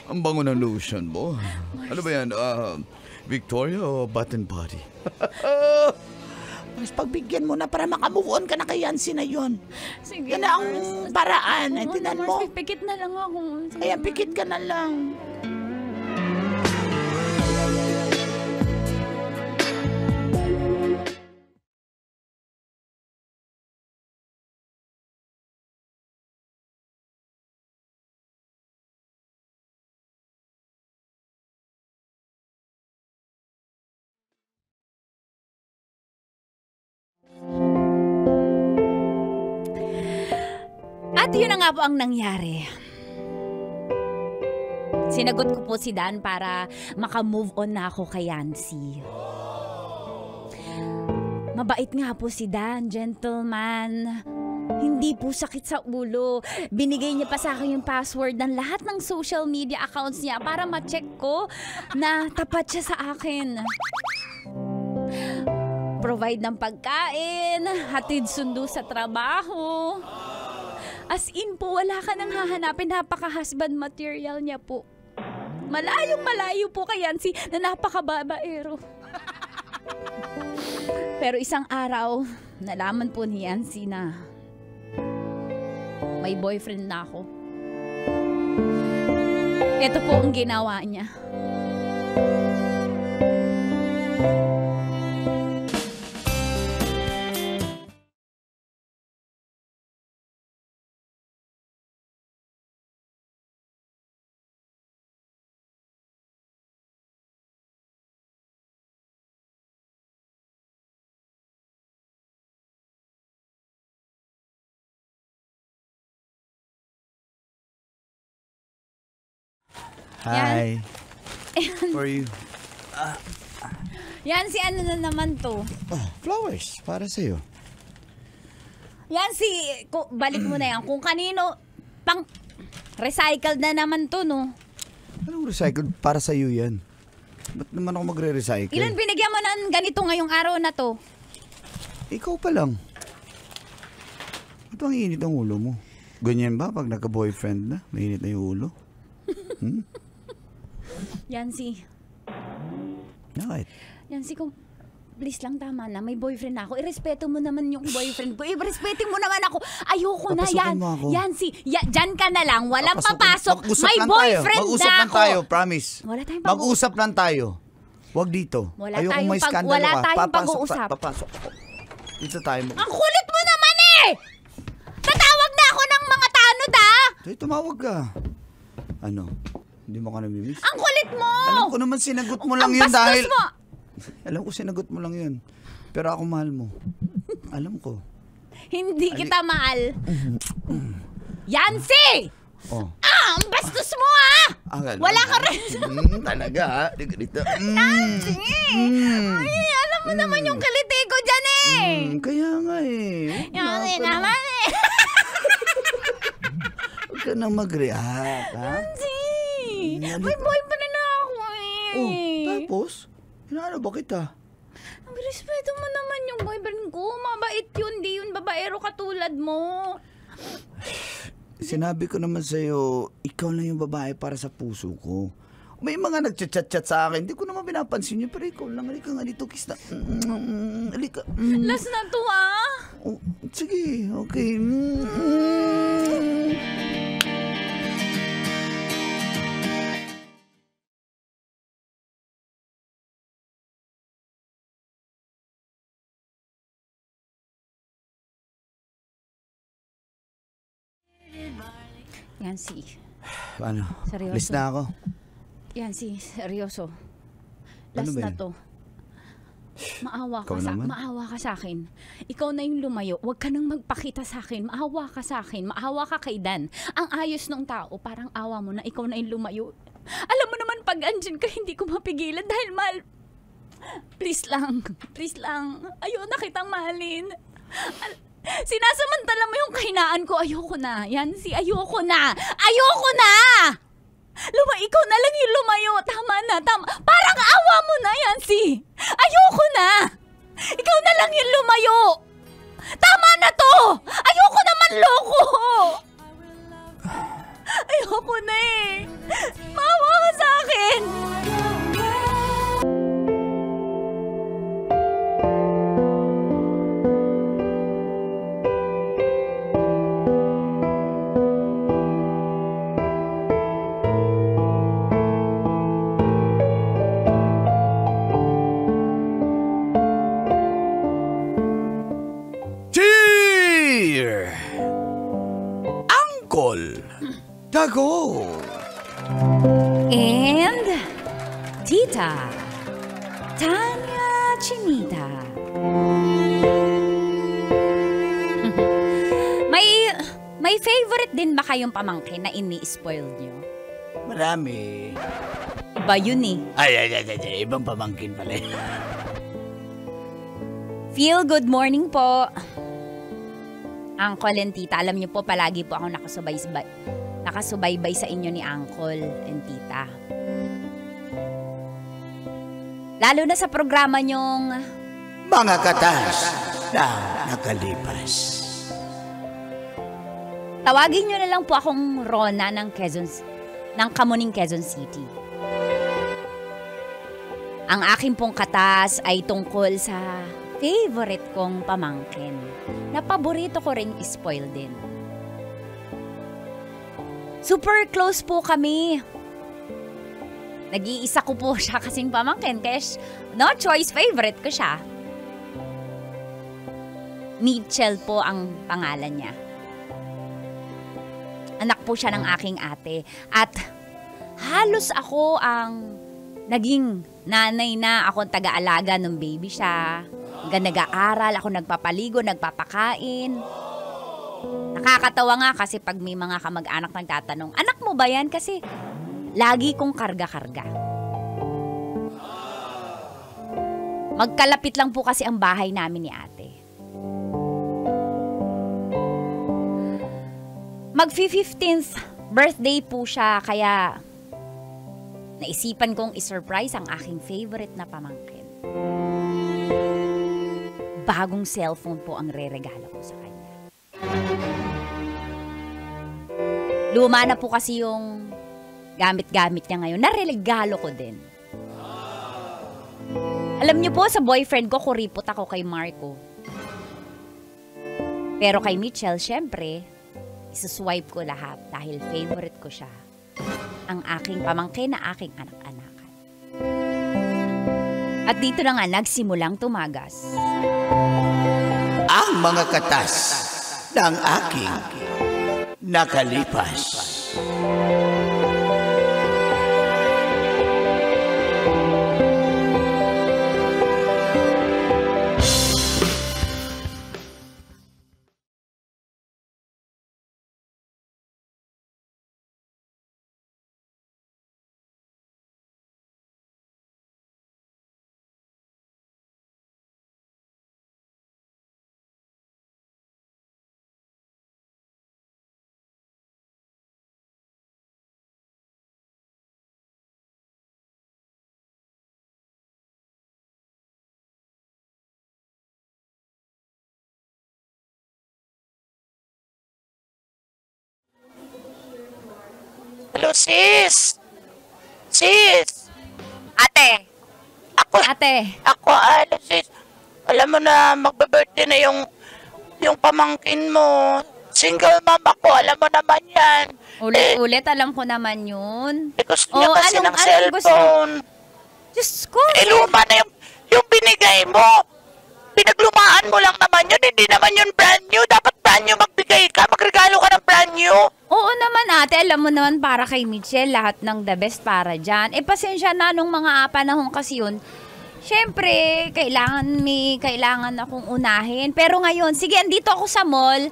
Ang bango ng lotion mo. Ano ba yan? Victoria o Bath and Body? Mars, pagbigyan mo na para makamove on ka na kay Yancy na yun. Sige, Yan ang Mars. paraan. Oo, Tinan Mars, mo. pikit na lang ako. Ayan, pikit ka na lang. At yun na nga po ang nangyari. Sinagot ko po si Dan para makamove on na ako kay Yancy. Mabait nga po si Dan, gentleman. Hindi po sakit sa ulo. Binigay niya pa sa akin yung password ng lahat ng social media accounts niya para ma-check ko na tapat siya sa akin. Provide ng pagkain, hatid sundo sa trabaho. As in po, wala ka nang hahanapin. Napaka-husband material niya po. Malayong-malayo po kay Yancy na napaka-babaero. Pero isang araw, nalaman po ni Yancy na may boyfriend na ako. Ito po ang ginawa niya. Hi. For you. Yan si ano na naman to. Flowers, para sa'yo. Yan si, balik mo na yan. Kung kanino, pang recycled na naman to, no? Anong recycled? Para sa'yo yan. Ba't naman ako magre-recycle? Ilan binigyan mo ng ganito ngayong araw na to? Ikaw pa lang. Ba't ang init ang ulo mo? Ganyan ba pag nagka-boyfriend na? Mainit na yung ulo? Yancy. Bakit? Yancy, kung please lang, tama na. May boyfriend na ako. Irespeto mo naman yung boyfriend ko. Irespeto mo naman ako. Ayoko na yan. Papasukin mo ako. Yancy, dyan ka na lang. Walang papasok. Mag-usap May lang boyfriend tayo. Mag-usap na lang ako. tayo, promise. Wala tayong Mag-usap lang tayo. Huwag dito. Wala Ayokong tayong may skandalo wala ka. tayong Papasok pag-uusap. Papasok ako. Dito tayo. Ang kulit mo naman eh! Tatawag na ako ng mga tanod ah! Ay, tumawag ka. Ano? Hindi mo ka namimiss? Ang kulit mo! Alam ko naman sinagot mo lang Ang yun bastos dahil... mo! Alam ko sinagot mo lang yun. Pero ako mahal mo. Alam ko. Hindi kita mahal. Yancy! Oh. Ang bastos mo ah! Wala ka rin. Talaga ha? Dito. Yancy! Ay, alam mo naman yung kalite ko dyan eh! Kaya nga eh. Yancy naman eh! Huwag ka na mag-react, ha? Yancy! May boyfriend na ako eh! Oh, tapos? Inaano ba kita? Ang respeto mo naman yung boyfriend ko. Mabait yun, di yun babaero katulad mo. Sinabi ko naman sa'yo, ikaw lang yung babae para sa puso ko. May mga nagchat-chat sa akin, hindi ko naman pinapansin yun, pero ikaw lang, halika nga dito, kiss na. Halika. Last na to ah. Oh, sige, okay. Yancy. Ano? Seryoso? List na ako. Yancy, seryoso. Ano Last ba na yan? to. Ikaw naman? Maawa ka sa akin. Ikaw na yung lumayo. Huwag ka nang magpakita sa akin. Maawa ka sa akin. Maawa ka kay Dan. Ang ayos ng tao, parang awa mo na ikaw na yung lumayo. Alam mo naman pag andyan ka, hindi ko mapigilan dahil mahal. Please lang. Please lang. Ayaw na kitang mahalin. Sinasamantala mo yung kahinaan ko. Ayoko na. Yancy, ayoko na. Ayoko na! Ikaw na lang yung lumayo. Tama na, tama. Parang awa mo na, Yancy. Ayoko na. Ikaw na lang yung lumayo. Tama na to. Ayoko naman loko. Ayoko na eh. Maawa ka sa akin. Dago! And Tita Tanya Chinita. May favorite din ba kayong pamangkin na ini-spoil nyo? Marami. Iba yun eh. Ay, ibang pamangkin pala. Feel good morning po. Uncle and Tita, alam niyo po, palagi po ako nakasubaybay sa inyo ni Uncle and Tita. Lalo na sa programa niyong Mga katas na nakalipas. tawagin niyo na lang po akong Rona ng Kamuning, Quezon City. Ang aking pong katas ay tungkol sa favorite kong pamangkin na paborito ko ring spoil din. Super close po kami. Nag-iisa ko po siya kasing pamangkin kaya no choice, favorite ko siya. Mitchell po ang pangalan niya. Anak po siya ng aking ate. At halos ako ang naging nanay na. Ako ang taga-alaga ng baby siya. Hanggang nag-aaral, ako nagpapaligo, nagpapakain. Nakakatawa nga kasi pag may mga kamag-anak nagtatanong, anak mo ba yan? Kasi lagi kong karga-karga. Magkalapit lang po kasi ang bahay namin ni ate. Mag-15th birthday po siya, kaya naisipan kong isurprise ang aking favorite na pamangkin. Bagong cellphone po ang re-regalo ko sa kanya. Luma na po kasi yung gamit-gamit niya ngayon. Nareregalo ko din. Alam niyo po, sa boyfriend ko, kuripot ako kay Marco. Pero kay Mitchell, syempre, isuswipe ko lahat dahil favorite ko siya. Ang aking pamangkin na aking anak-anakan. At dito na nga nagsimulang tumagas. Ang mga katas ng aking nakalipas. Hello, sis! Sis! Ate! Ako, sis. Alam mo na, magbe-birthday na yung pamangkin mo. Single mom ako, alam mo naman yan. Ulit-ulit, alam ko naman yun. Gusto niya kasi ng cellphone. Diyos ko! Luma na yung binigay mo. Pinaglumaan mo lang naman yun, hindi naman yun brand new. Dapat brand new magbigay ka, magregalo ka ng brand new. Oo naman ate, alam mo naman para kay Mitchell, lahat ng the best para dyan. Pasensya na nung mga panahon kasi yun. Siyempre, kailangan akong unahin. Pero ngayon, sige, andito ako sa mall.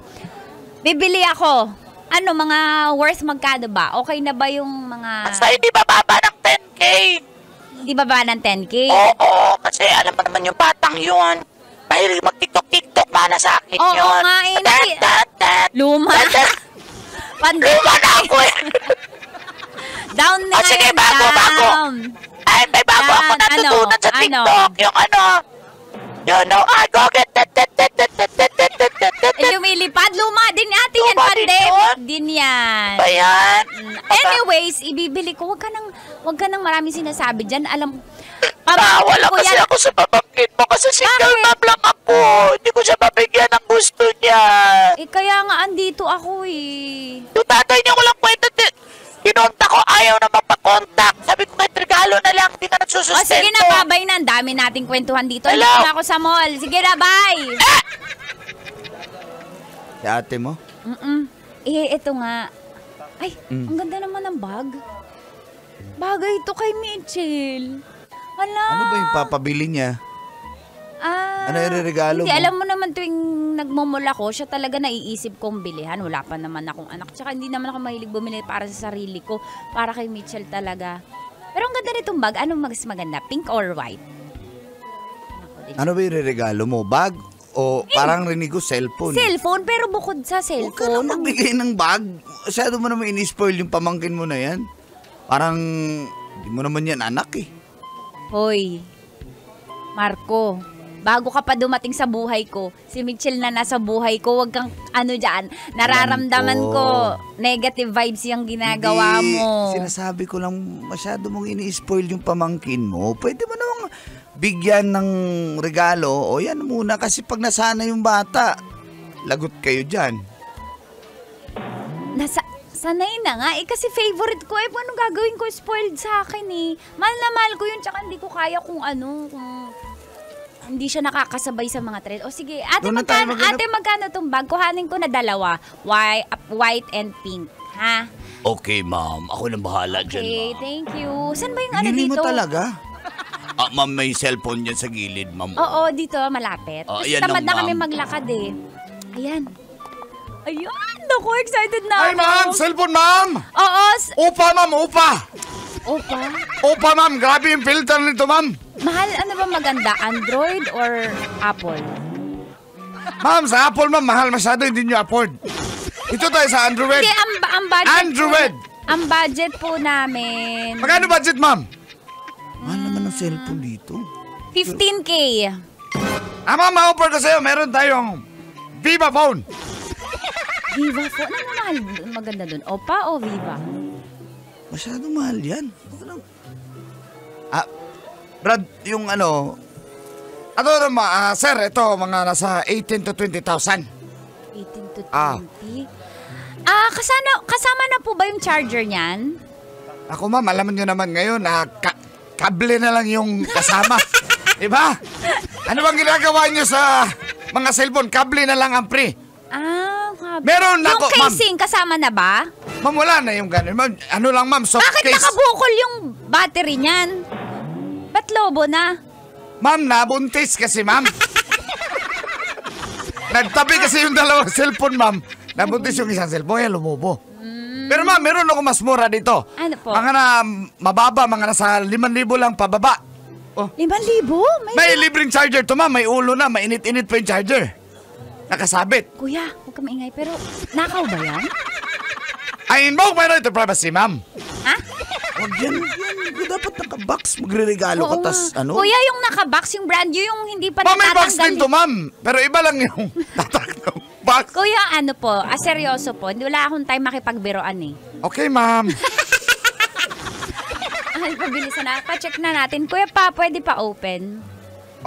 Bibili ako. Ano, mga worth magkano ba? Okay na ba yung mga... Basta hindi bababa ng 10K. Hindi bababa ng 10K? Oo, kasi alam mo naman yung batang yun. Mahilig mag-tiktok-tiktok, mana sa akin yun. Oo nga, luma. Luma na ako eh. Down na ngayon, sige, bago. Ay, may bago ako natutunan sa TikTok. Yung you know, I go get lumilipad, luma din ate yan, pandemic din yan. Ayan. Anyways, ibibili ko, wag ka nang maraming sinasabi dyan, alam wala kasi ako sa pamangkin mo kasi single mom lang ako. Hindi ko siya mabigyan ng gusto niya. Kaya nga andito ako eh. Yung tatay niya walang kwenta. Kinontak ko, ayaw na mapakontak. Sabi ko, kahit regalo na lang, hindi ka nagsusustento. Sige na, babay na. Ang dami nating kwentuhan dito. Hello? Dito na ako sa mall. Sige na, bye. Si ate mo? Ito nga. Ay, ang ganda naman ng bag. Bagay ito kay Mitchell. Ano ba yung papabili niya? Ano yung regalo mo? Hindi, alam mo naman tuwing nagmumula ko, siya talaga naiisip kong bilihan. Wala pa naman akong anak. Tsaka hindi naman ako mahilig bumili para sa sarili ko. Para kay Mitchell talaga. Pero ang ganda nitong bag. Anong mas maganda? Pink or white? Ano ba yung regalo mo? Bag? O parang rinig ko, cellphone? Cellphone, pero bukod sa cellphone. Huwag ka na magbigay ng bag. Masyado mo naman in-spoil yung pamangkin mo na yan. Parang, hindi mo naman yan anak eh. Hoy, Marco, bago ka pa dumating sa buhay ko, si Mitchell na nasa buhay ko, wag kang dyan, nararamdaman ko, negative vibes yung ginagawa mo. Sinasabi ko lang, masyado mong ini-spoil yung pamangkin mo. Pwede mo namang bigyan ng regalo, o yan muna, kasi pag nasana yung bata, lagot kayo dyan. Sanay na nga, kasi favorite ko, anong gagawin ko, spoiled sa akin eh. Mahal na mahal ko yun, tsaka hindi ko kaya kung hindi siya nakakasabay sa mga trend. O sige, ate magkano tong bag? Kuhanin ko na dalawa, white and pink, ha? Okay, ma'am. Ako na bahala dyan, ma'am. Okay, thank you. Saan ba yung Binili dito? mo talaga? Ma'am, may cellphone dyan sa gilid, ma'am. Oo, dito, malapit. Kasi ayan tamad lang, na kami ma'am. maglakad eh. Ayan. Naku, excited na ako. Ay, ma'am! Cellphone, ma'am! Oo. Upa, ma'am! Upa! Upa, ma'am! Grabe yung filter nito, ma'am! Mahal, ano ba maganda? Android or Apple? Ma'am, sa Apple, ma'am, mahal masyado, hindi nyo afford. Ito tayo sa Android. Hindi, ang budget Android! Ang budget po namin. Magkano budget, ma'am? Mahal naman ang cellphone dito. 15K. Ma'am, ma-offer ko sa'yo, meron tayong Viva phone. Viva phone? Ano mahal dun? Maganda dun? Opa o Viva? Masyado mahal yan. Brad, yung ano naman, sir, ito, mga nasa 18 to 20,000. 18 to 20? Kasama na po ba yung charger niyan? Ako ma'am, alam niyo naman ngayon na kable na lang yung kasama. Diba? Ano bang ginagawa niyo sa mga cellphone? Kable na lang ang free. Kable. Meron yung ako, ma'am. casing, kasama na ba? Ma'am, wala na yung ganun. Ma'am, ano lang ma'am, soft Bakit case. nakabukol yung battery niyan? Ba't lobo na? Ma'am, nabuntis kasi ma'am. Nagtabi kasi yung dalawang cellphone ma'am. Nabuntis yung isang cellphone, yan lumubo. Pero ma'am, meron ako mas mura dito. Ano po? Mga na mababa, mga nasa 5,000 lang pababa. 5,000? May libreng charger to ma'am, may ulo na, mainit-init pa yung charger. Nakasabit. Kuya, huwag ka maingay, pero nakaw ba yan? I invoke my right to privacy, ma'am. Ha? Huwag yan. Dapat naka-box, magre-regalo ka, tas ano? Kuya, yung naka-box, yung brand new, yung hindi pa Ma'am, may box natatanggal. din to, ma'am. Pero iba lang yung tatakang box. Kuya, ano po, seryoso po, hindi wala akong time makipagbiroan eh. Okay, ma'am. Ay, pabilisan na. Pa-check na natin. Kuya pa, pwede pa open.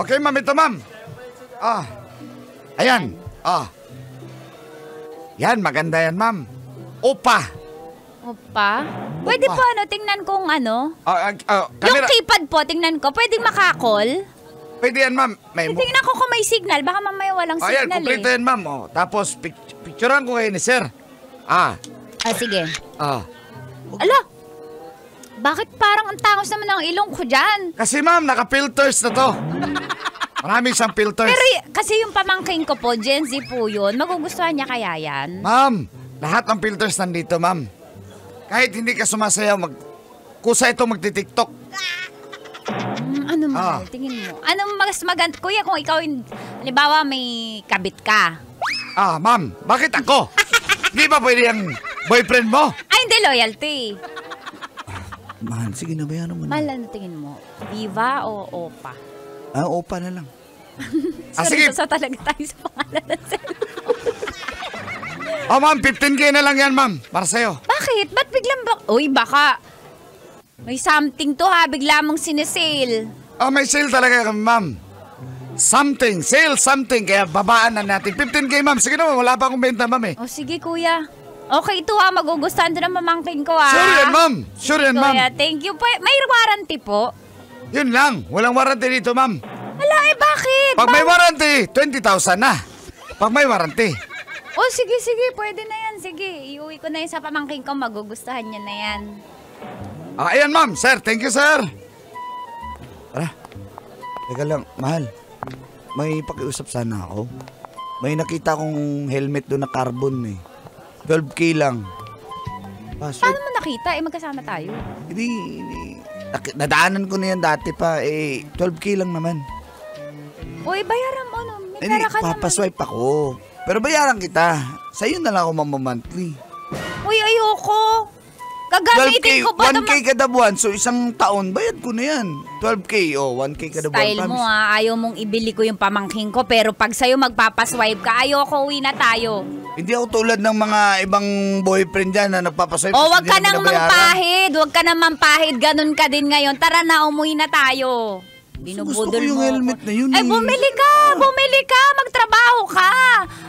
Okay, ma'am. Ito, ma'am. Ayan. Yan, maganda yan, ma'am. Opa. Opa? Pwede po tingnan kong ano. Yung Camera. keypad po, tingnan ko. Pwede makakall? Pwede yan, ma'am. Tingnan ko kung may signal. Baka mamaya walang Ayan, signal kumpleto yan, ma'am. Tapos, picturean ko kayo ni sir. Sige. Ala, Bakit parang ang tangos naman ng ilong ko dyan? kasi ma'am, naka-filters na to. Maraming siyang filters. Pero kasi yung pamangking ko po, Gen Z po yun, magugustuhan niya kaya yan? Ma'am, lahat ng filters nandito, ma'am. Kahit hindi ka sumasayaw, kusa ito magti-tiktok. Ano mahal? Tingin mo. Ano mas maganda? Kuya, kung ikaw, halimbawa may kabit ka. Ma'am, bakit ako? Di ba pwede yung boyfriend mo? Ay, hindi, loyalty. Mahal, sige na, bayaran mo na. Mahal, ano tingin mo? Viva o Opa? Opa na lang. Sige. Sige. So talaga tayo sa pangalan ng cellphone. Ma'am, 15K na lang yan, ma'am. Para sa'yo. Bakit? Ba't biglang Uy, baka may something to ha, bigla mong sinesale. May sale talaga kami, ma'am. Sale something. Kaya babaan na natin. 15K, ma'am. Sige naman, wala pa akong benta, ma'am eh. Sige, kuya. Okay, ito ha, magugustuhan to ng mamangkin ko ha. Sure yan, ma'am. Kuya, thank you po. May warranty po? Yun lang. Walang warranty dito, ma'am. Wala bakit? Pag may warranty, 20,000 na. Pag may warranty. Sige, pwede na yan. Sige, iuwi ko na yan sa pamangkin ko. Magugustuhan niya na yan. Ayan, ma'am. Sir, thank you, sir. Tara. Teka lang, mahal. May pakiusap sana ako. May nakita akong helmet doon na carbon eh. 12K lang. Paano mo nakita? Magkasama tayo. Hindi. Nadaanan ko na yan dati pa. 12K lang naman. Uy, bayaran mo. May Hindi, pera ka naman. papaswipe ako. Pero bayaran kita. Sa'yo na lang ako mamamonthly. Uy, ayoko. Gagamitin ko pa 1K kada buwan. So, isang taon, bayad ko na yan. 12K, 1K kada buwan. Style mo ayaw mong ibili ko yung pamangkin ko. Pero pag sa'yo magpapaswipe ka, ayoko, uwi na tayo. Hindi ako tulad ng mga ibang boyfriend dyan na nagpapaswipe. Wag ka nang mampahid. Wag ka nang mampahid. Ganun ka din ngayon. Tara na, umuwi na tayo. Gusto ko yung helmet na yun. Ay, bumili ka! Magtrabaho ka!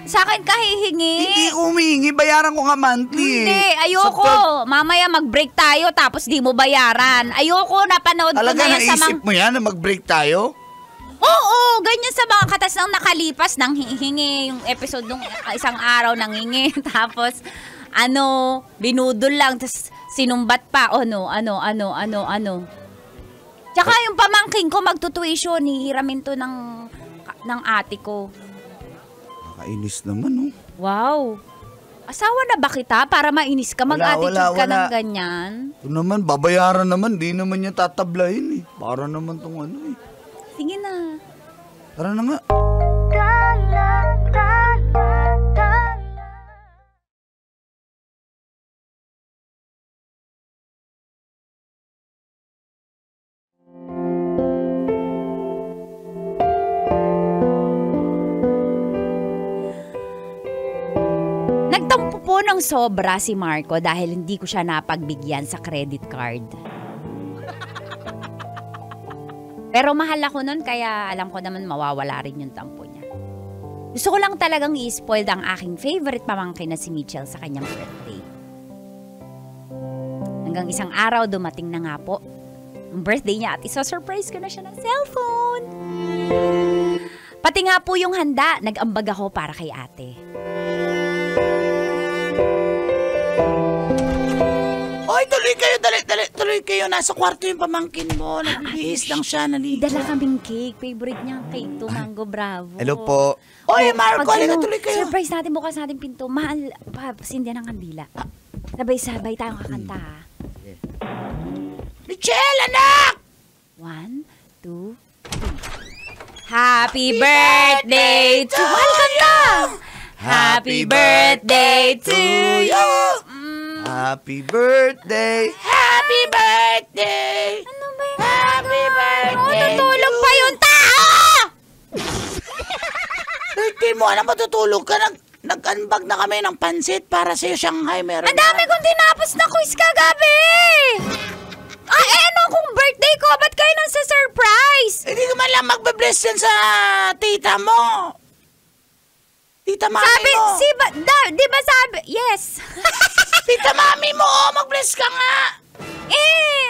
Sa akin ka hihingi. Hindi ko humihingi. Bayaran ko nga monthly. Hindi, ayoko. Mamaya mag-break tayo tapos di mo bayaran. Ayoko, napanood ko Talaga na yan sa naisip mo yan na mag-break tayo? Oo, ganyan sa mga katas ng nakalipas nang hihingi. Yung episode nung isang araw nang hingi. Tapos, binudol lang. Tapos, sinumbat pa. Ano. Tsaka yung pamangking ko magtutuition, hihiramin to ng ate ko. Nakainis naman, Wow. Asawa na ba kita para mainis ka? Mag-attitude ka ng ganyan? Ito naman, babayaran naman. Di naman niya tatablahin Para naman tong Sige na. Tara na nga. Nagtampo po ng sobra si Marco dahil hindi ko siya napagbigyan sa credit card. Pero mahal ako nun kaya alam ko naman mawawala rin yung tampo niya. Gusto ko lang talagang i-spoiled ang aking favorite pamangkin na si Mitchell sa kanyang birthday. Hanggang isang araw dumating na nga po ang birthday niya at isa-surprise ko na siya ng cellphone. Pati nga po yung handa, nag-ambag ako para kay ate. Oy, tuloy kayo, dali, tuloy kayo. Nasa kwarto yung pamangkin mo. Nagbibihis lang siya, Dala kaming cake. Favorite niyang cake to, Mango Bravo. Hello po. Oy, Marco, halika, tuloy kayo. Surprise natin, bukas natin pinto. Mahal, pasindihan ng kandila. Sabay-sabay tayong kakanta, ha? Michelle, anak! 1, 2, 3. Happy birthday to... Mahal, kanta! Happy birthday to you! Happy birthday! Happy birthday! Ano ba yun? Happy birthday! Natutulog pa yung tao! Birthday mo, anak, matutulog ka. Nag-unbag na kami ng pansit para sa'yo, Shanghai. Meron Ang dami kong tinapos na quiz kagabi! Ay, ano kung birthday ko? Ba't kayo nang sa surprise? Hindi ko man lang magbe-bless yan sa tita mo. Tita mami Sabi, mo. di ba sabi? Yes. Tita mami mo, mag-bless ka nga.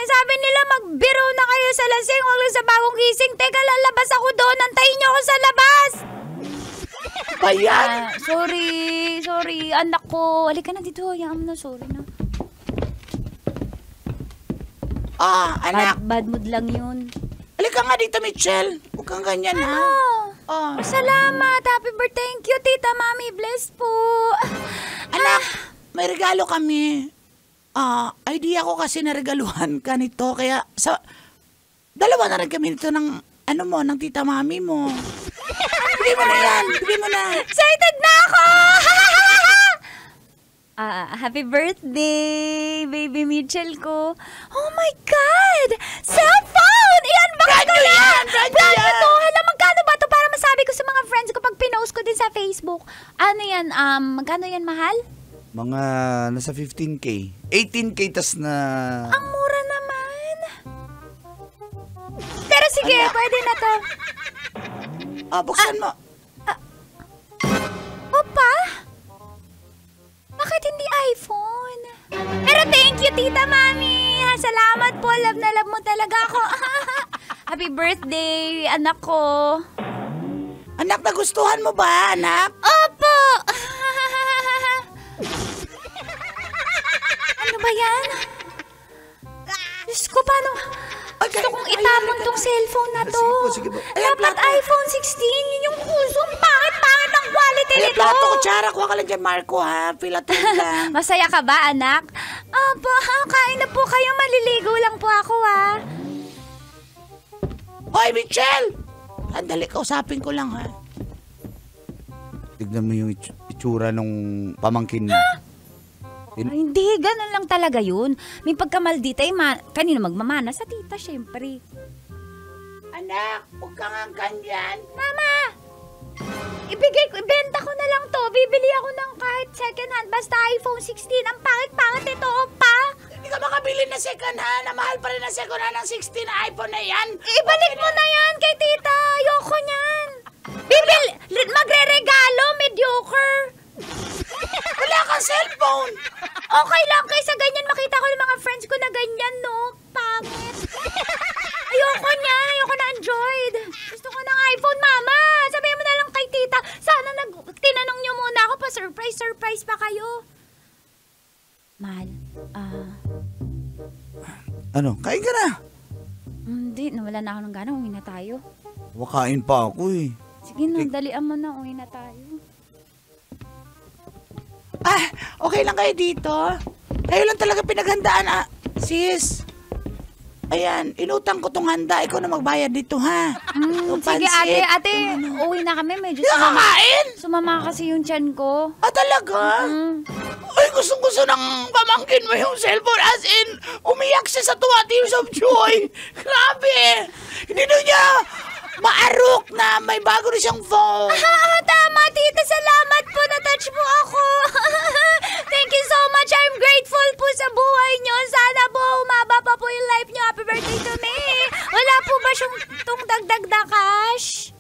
Sabi nila magbiro na kayo sa lasing, huwag lang sa bagong gising. Teka, lalabas ako doon. Antayin niyo ako sa labas. Bayan. Sorry. Anak ko. Halika na dito. Hayaan mo na. Sorry na. Anak. Bad mood lang yun. Halika nga dito, Michelle. Huwag kang ganyan, ha? Salamat. Happy birthday. Thank you, Tita Mami. Bless po. Anak, may regalo kami. Idea ko kasi na regaluhan ka nito. Kaya, dalawa na rin kami nito ng, ng Tita Mami mo. Bigay mo na yan. Bigay mo na. Excited na ako! Happy birthday, baby Mitchell ko. Oh my God! Cellphone! I-unbox ko na! Brand new to! Hala, magkano ba to para masabi ko sa mga friends ko pag pinost ko din sa Facebook? Ano yan? Magkano yan, mahal? Mga nasa 15K. 18K tas na... Ang mura naman. Pero sige, pwede na to. Buksan mo. Opa? Bakit hindi iPhone? Pero thank you, Tita Mami. Salamat po. Love na love mo talaga ako. Happy birthday, anak ko. Anak, nagustuhan mo ba, anak? Opo! Ano ba yan? Diyos ko, paano? Gusto kong itapon tong cellphone na to. Sige po. Dapat iPhone 16. Yun yung uso. Bakit ang quality nito? Plato, kutsara. Kuha ka lang dyan, Marco, ha? Pilaton lang. Masaya ka ba, anak? Opo, kain na po kayo. Maliligo lang po ako, ha? Hoy, Michelle! Andali, kausapin ko lang, ha? Tignan mo yung itsura nung pamangkin mo. Ay, hindi, ganun lang talaga yun. May pagkamaldita, kanino magmamana? Sa tita, syempre. Anak, huwag ka nga ganyan. Mama! Ibenta ko na lang to. Bibili ako ng kahit second hand, basta iPhone 16. Ang pangit-pangit ito, pa. Hindi ka makabili na second hand. Mahal pa rin na second hand ng 16 na iPhone na yan. Ibalik mo na yan kay tita. Ayoko niyan. Magre-regalo, mediocre. Wala kang cellphone. Okay lang, kaysa ganyan makita ko ng mga friends ko na ganyan, no? Pangit. Ayoko niya. Ayoko na Android. Gusto ko ng iPhone, mama. Sabihin mo na lang kay tita. Sana tinanong niyo muna ako pa. Surprise pa kayo. Mahal, Ano? Kain ka na. Hindi, nawala na ako ng gana. Uwi na tayo. Wakain pa ako eh. Sige na, dalian mo na. Uwi na tayo. Okay lang kayo dito. Kayo lang talaga pinaghandaan, sis. Ayan, inutang ko tong handa. Ikaw na magbayad dito, ha? Sige, ate, uwi na kami. Medyo sumama kasi yung tiyan ko. Talaga? Ay, gustong-gusto ng pamangkin mo yung cellphone. As in, umiyak siya sa tuwa, tears of joy. Grabe. Hindi na niya maarok na may bago na siyang phone. Tama, tita. Salamat po. much po ako. Thank you so much. I'm grateful po sa buhay nyo. Sana po umaba pa po yung life nyo. Happy birthday to me. Wala po ba siyang tong dagdag na cash?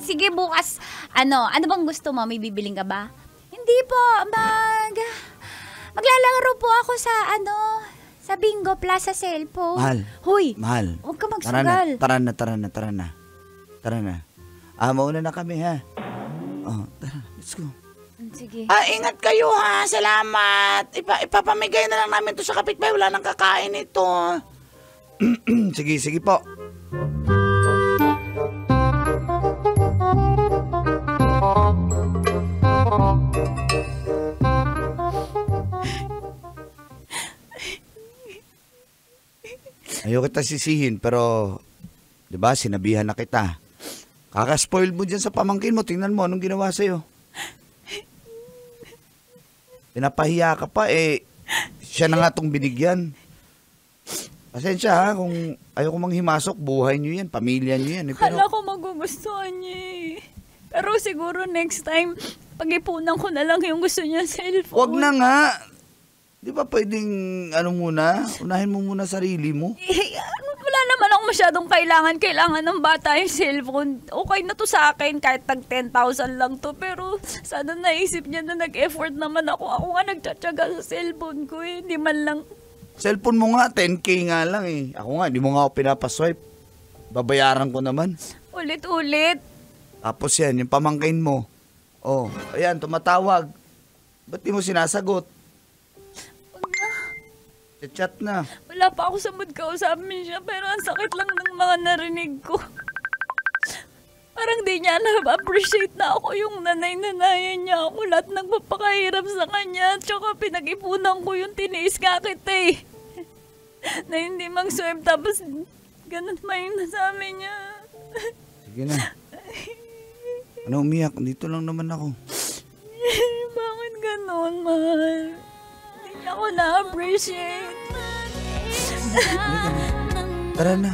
Sige bukas. Ano bang gusto mo? May bibiling ka ba? Hindi po. Maglalaro po ako sa Bingo Plus sa cellphone. Mahal. Hoy. Mahal. Huwag ka magsugal. Tara na. Mauna na kami, ha? Tara, let's go. Sige. Ingat kayo ha. Salamat. Ipapamigay na lang namin to sa kapitbahay. Wala nang kakain ito. Sige po. Ayaw kita sisihin, pero, di ba, sinabihan na kita. Kaka-spoil mo dyan sa pamangkin mo. Tingnan mo, anong ginawa sa'yo? Pinapahiya ka pa, siya na nga itong binigyan. Pasensya ha, kung ayaw ko manghimasok, buhay niyo yan, pamilya niyo yan. Hala ko magugustuhan niya Pero siguro next time, pag-ipunan ko na lang yung gusto niya cellphone. Wag na nga. Di ba pwedeng, unahin mo muna sarili mo? Wala naman akong masyadong kailangan ng bata yung cellphone. Okay na to sa akin, kahit tag 10,000 lang to. Pero sana naisip niya na nag-effort naman ako. Ako nga nagtsatsaga sa cellphone ko hindi man lang. Cellphone mo nga, 10K nga lang Ako nga, hindi mo nga ako pinapaswipe. Babayaran ko naman. Ulit-ulit. Tapos yan, yung pamangkin mo. Ayan, tumatawag. Ba't di mo sinasagot? Chat na. Wala pa ako sa mood kausapin siya, pero ang sakit lang ng mga narinig ko. Parang di niya na-appreciate na ako yung nanay-nanayan niya ako. Lahat nagpapakahirap sa kanya. Tsaka pinag-ipunan ko yung tiniis kakit na hindi mag-swipe tapos ganun pa yung nasabi niya. Sige na. Ano umiyak? Dito lang naman ako. Bakit ganun, mahal? Hindi ako na-appreciate. Tara na.